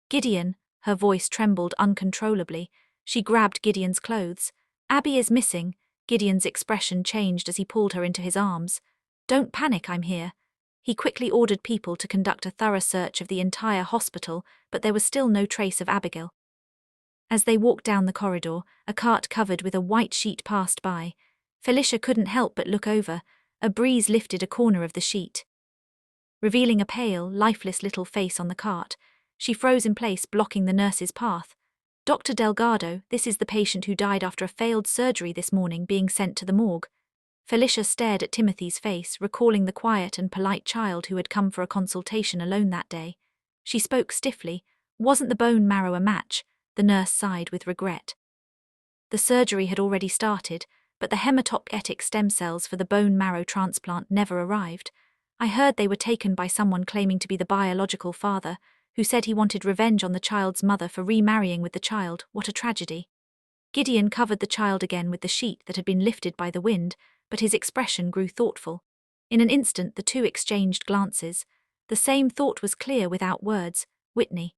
"Gideon," her voice trembled uncontrollably. She grabbed Gideon's clothes. "Abby is missing." Gideon's expression changed as he pulled her into his arms. "Don't panic, I'm here." He quickly ordered people to conduct a thorough search of the entire hospital, but there was still no trace of Abigail. As they walked down the corridor, a cart covered with a white sheet passed by. Felicia couldn't help but look over. A breeze lifted a corner of the sheet, revealing a pale, lifeless little face on the cart. She froze in place, blocking the nurse's path. "Dr. Delgado, this is the patient who died after a failed surgery this morning, being sent to the morgue." Felicia stared at Timothy's face, recalling the quiet and polite child who had come for a consultation alone that day. She spoke stiffly. "Wasn't the bone marrow a match?" The nurse sighed with regret. The surgery had already started, but the hematopoietic stem cells for the bone marrow transplant never arrived. "I heard they were taken by someone claiming to be the biological father, who said he wanted revenge on the child's mother for remarrying with the child. What a tragedy." Gideon covered the child again with the sheet that had been lifted by the wind, but his expression grew thoughtful. In an instant the two exchanged glances. The same thought was clear without words. "Whitney.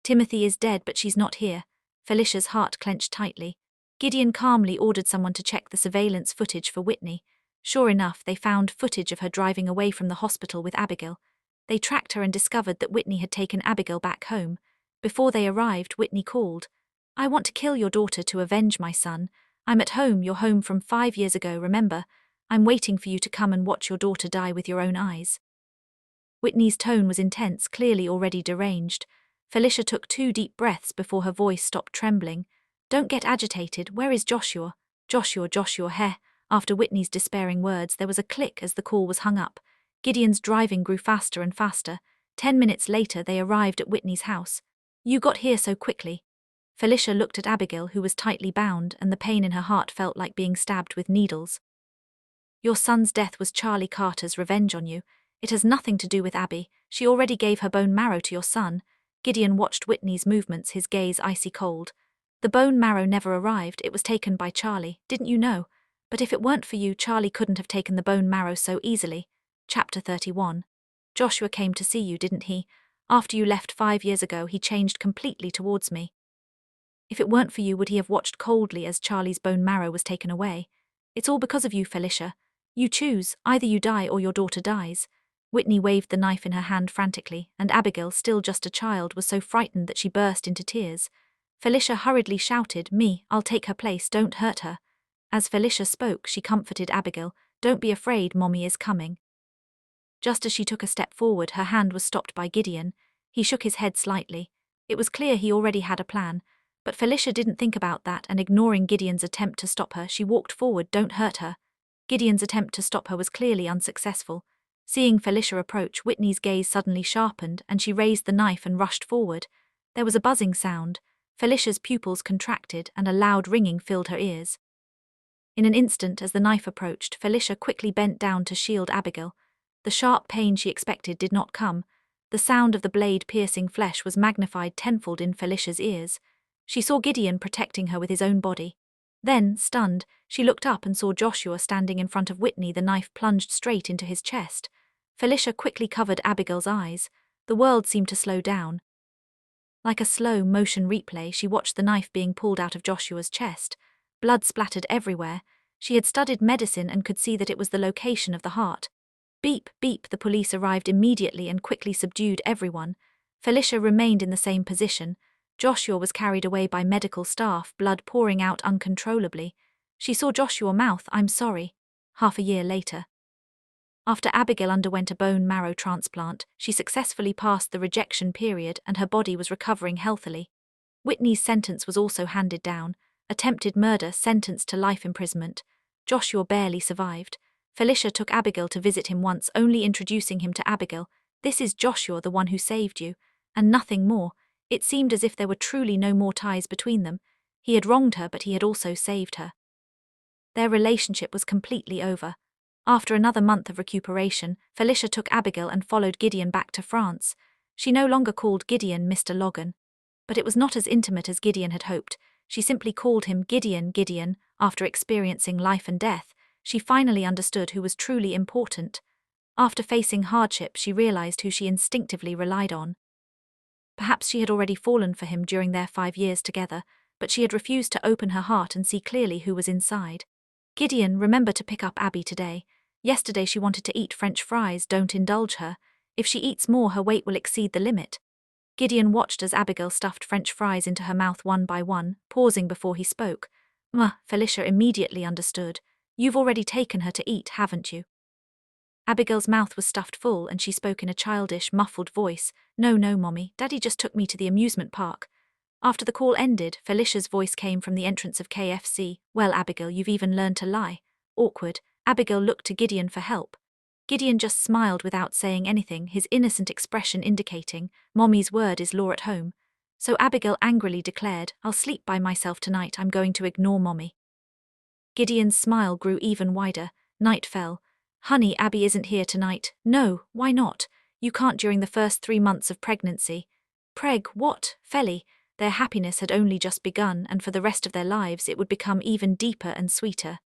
Timothy is dead, but she's not here." Felicia's heart clenched tightly. Gideon calmly ordered someone to check the surveillance footage for Whitney. Sure enough, they found footage of her driving away from the hospital with Abigail. They tracked her and discovered that Whitney had taken Abigail back home. Before they arrived, Whitney called. "I want to kill your daughter to avenge my son. I'm at home, you're home from 5 years ago, remember? I'm waiting for you to come and watch your daughter die with your own eyes." Whitney's tone was intense, clearly already deranged. Felicia took 2 deep breaths before her voice stopped trembling. "Don't get agitated. Where is Joshua?" Joshua, heh." After Whitney's despairing words, there was a click as the call was hung up. Gideon's driving grew faster and faster. 10 minutes later, they arrived at Whitney's house. "You got here so quickly." Felicia looked at Abigail, who was tightly bound, and the pain in her heart felt like being stabbed with needles. "Your son's death was Charlie Carter's revenge on you. It has nothing to do with Abby. She already gave her bone marrow to your son." Gideon watched Whitney's movements, his gaze icy cold. "The bone marrow never arrived. It was taken by Charlie. Didn't you know? But if it weren't for you, Charlie couldn't have taken the bone marrow so easily." Chapter 31. "Joshua came to see you, didn't he? After you left 5 years ago, he changed completely towards me." "If it weren't for you, would he have watched coldly as Charlie's bone marrow was taken away?" "It's all because of you, Felicia. You choose, either you die or your daughter dies." Whitney waved the knife in her hand frantically, and Abigail, still just a child, was so frightened that she burst into tears. Felicia hurriedly shouted, "I'll take her place, don't hurt her." As Felicia spoke, she comforted Abigail. "Don't be afraid, Mommy is coming." Just as she took a step forward, her hand was stopped by Gideon. He shook his head slightly. It was clear he already had a plan, but Felicia didn't think about that, and ignoring Gideon's attempt to stop her, she walked forward. "Don't hurt her." Gideon's attempt to stop her was clearly unsuccessful. Seeing Felicia approach, Whitney's gaze suddenly sharpened, and she raised the knife and rushed forward. There was a buzzing sound. Felicia's pupils contracted, and a loud ringing filled her ears. In an instant, as the knife approached, Felicia quickly bent down to shield Abigail. The sharp pain she expected did not come. The sound of the blade piercing flesh was magnified tenfold in Felicia's ears. She saw Gideon protecting her with his own body. Then, stunned, she looked up and saw Joshua standing in front of Whitney, the knife plunged straight into his chest. Felicia quickly covered Abigail's eyes. The world seemed to slow down. Like a slow-motion replay, she watched the knife being pulled out of Joshua's chest. Blood splattered everywhere. She had studied medicine and could see that it was the location of the heart. Beep, beep, the police arrived immediately and quickly subdued everyone. Felicia remained in the same position. Joshua was carried away by medical staff, blood pouring out uncontrollably. She saw Joshua mouth, "I'm sorry," half a year later. After Abigail underwent a bone marrow transplant, she successfully passed the rejection period and her body was recovering healthily. Whitney's sentence was also handed down. Attempted murder sentenced to life imprisonment. Joshua barely survived. Felicia took Abigail to visit him once, only introducing him to Abigail. "This is Joshua, the one who saved you," and nothing more. It seemed as if there were truly no more ties between them. He had wronged her, but he had also saved her. Their relationship was completely over. After another month of recuperation, Felicia took Abigail and followed Gideon back to France. She no longer called Gideon Mr. Logan. But it was not as intimate as Gideon had hoped. She simply called him Gideon, Gideon. After experiencing life and death, she finally understood who was truly important. After facing hardship, she realized who she instinctively relied on. Perhaps she had already fallen for him during their 5 years together, but she had refused to open her heart and see clearly who was inside. "Gideon, remember to pick up Abby today. Yesterday she wanted to eat French fries, don't indulge her. If she eats more, her weight will exceed the limit." Gideon watched as Abigail stuffed French fries into her mouth one by one, pausing before he spoke. Felicia immediately understood. "You've already taken her to eat, haven't you?" Abigail's mouth was stuffed full and she spoke in a childish, muffled voice. "No, Mommy, Daddy just took me to the amusement park." After the call ended, Felicia's voice came from the entrance of KFC. "Well, Abigail, you've even learned to lie." Awkward, Abigail looked to Gideon for help. Gideon just smiled without saying anything, his innocent expression indicating, "Mommy's word is law at home." So Abigail angrily declared, "I'll sleep by myself tonight, I'm going to ignore Mommy." Gideon's smile grew even wider. Night fell. "Honey, Abby isn't here tonight." "No, why not? You can't during the first 3 months of pregnancy." "Preg, what?" Feli. Their happiness had only just begun, and for the rest of their lives it would become even deeper and sweeter.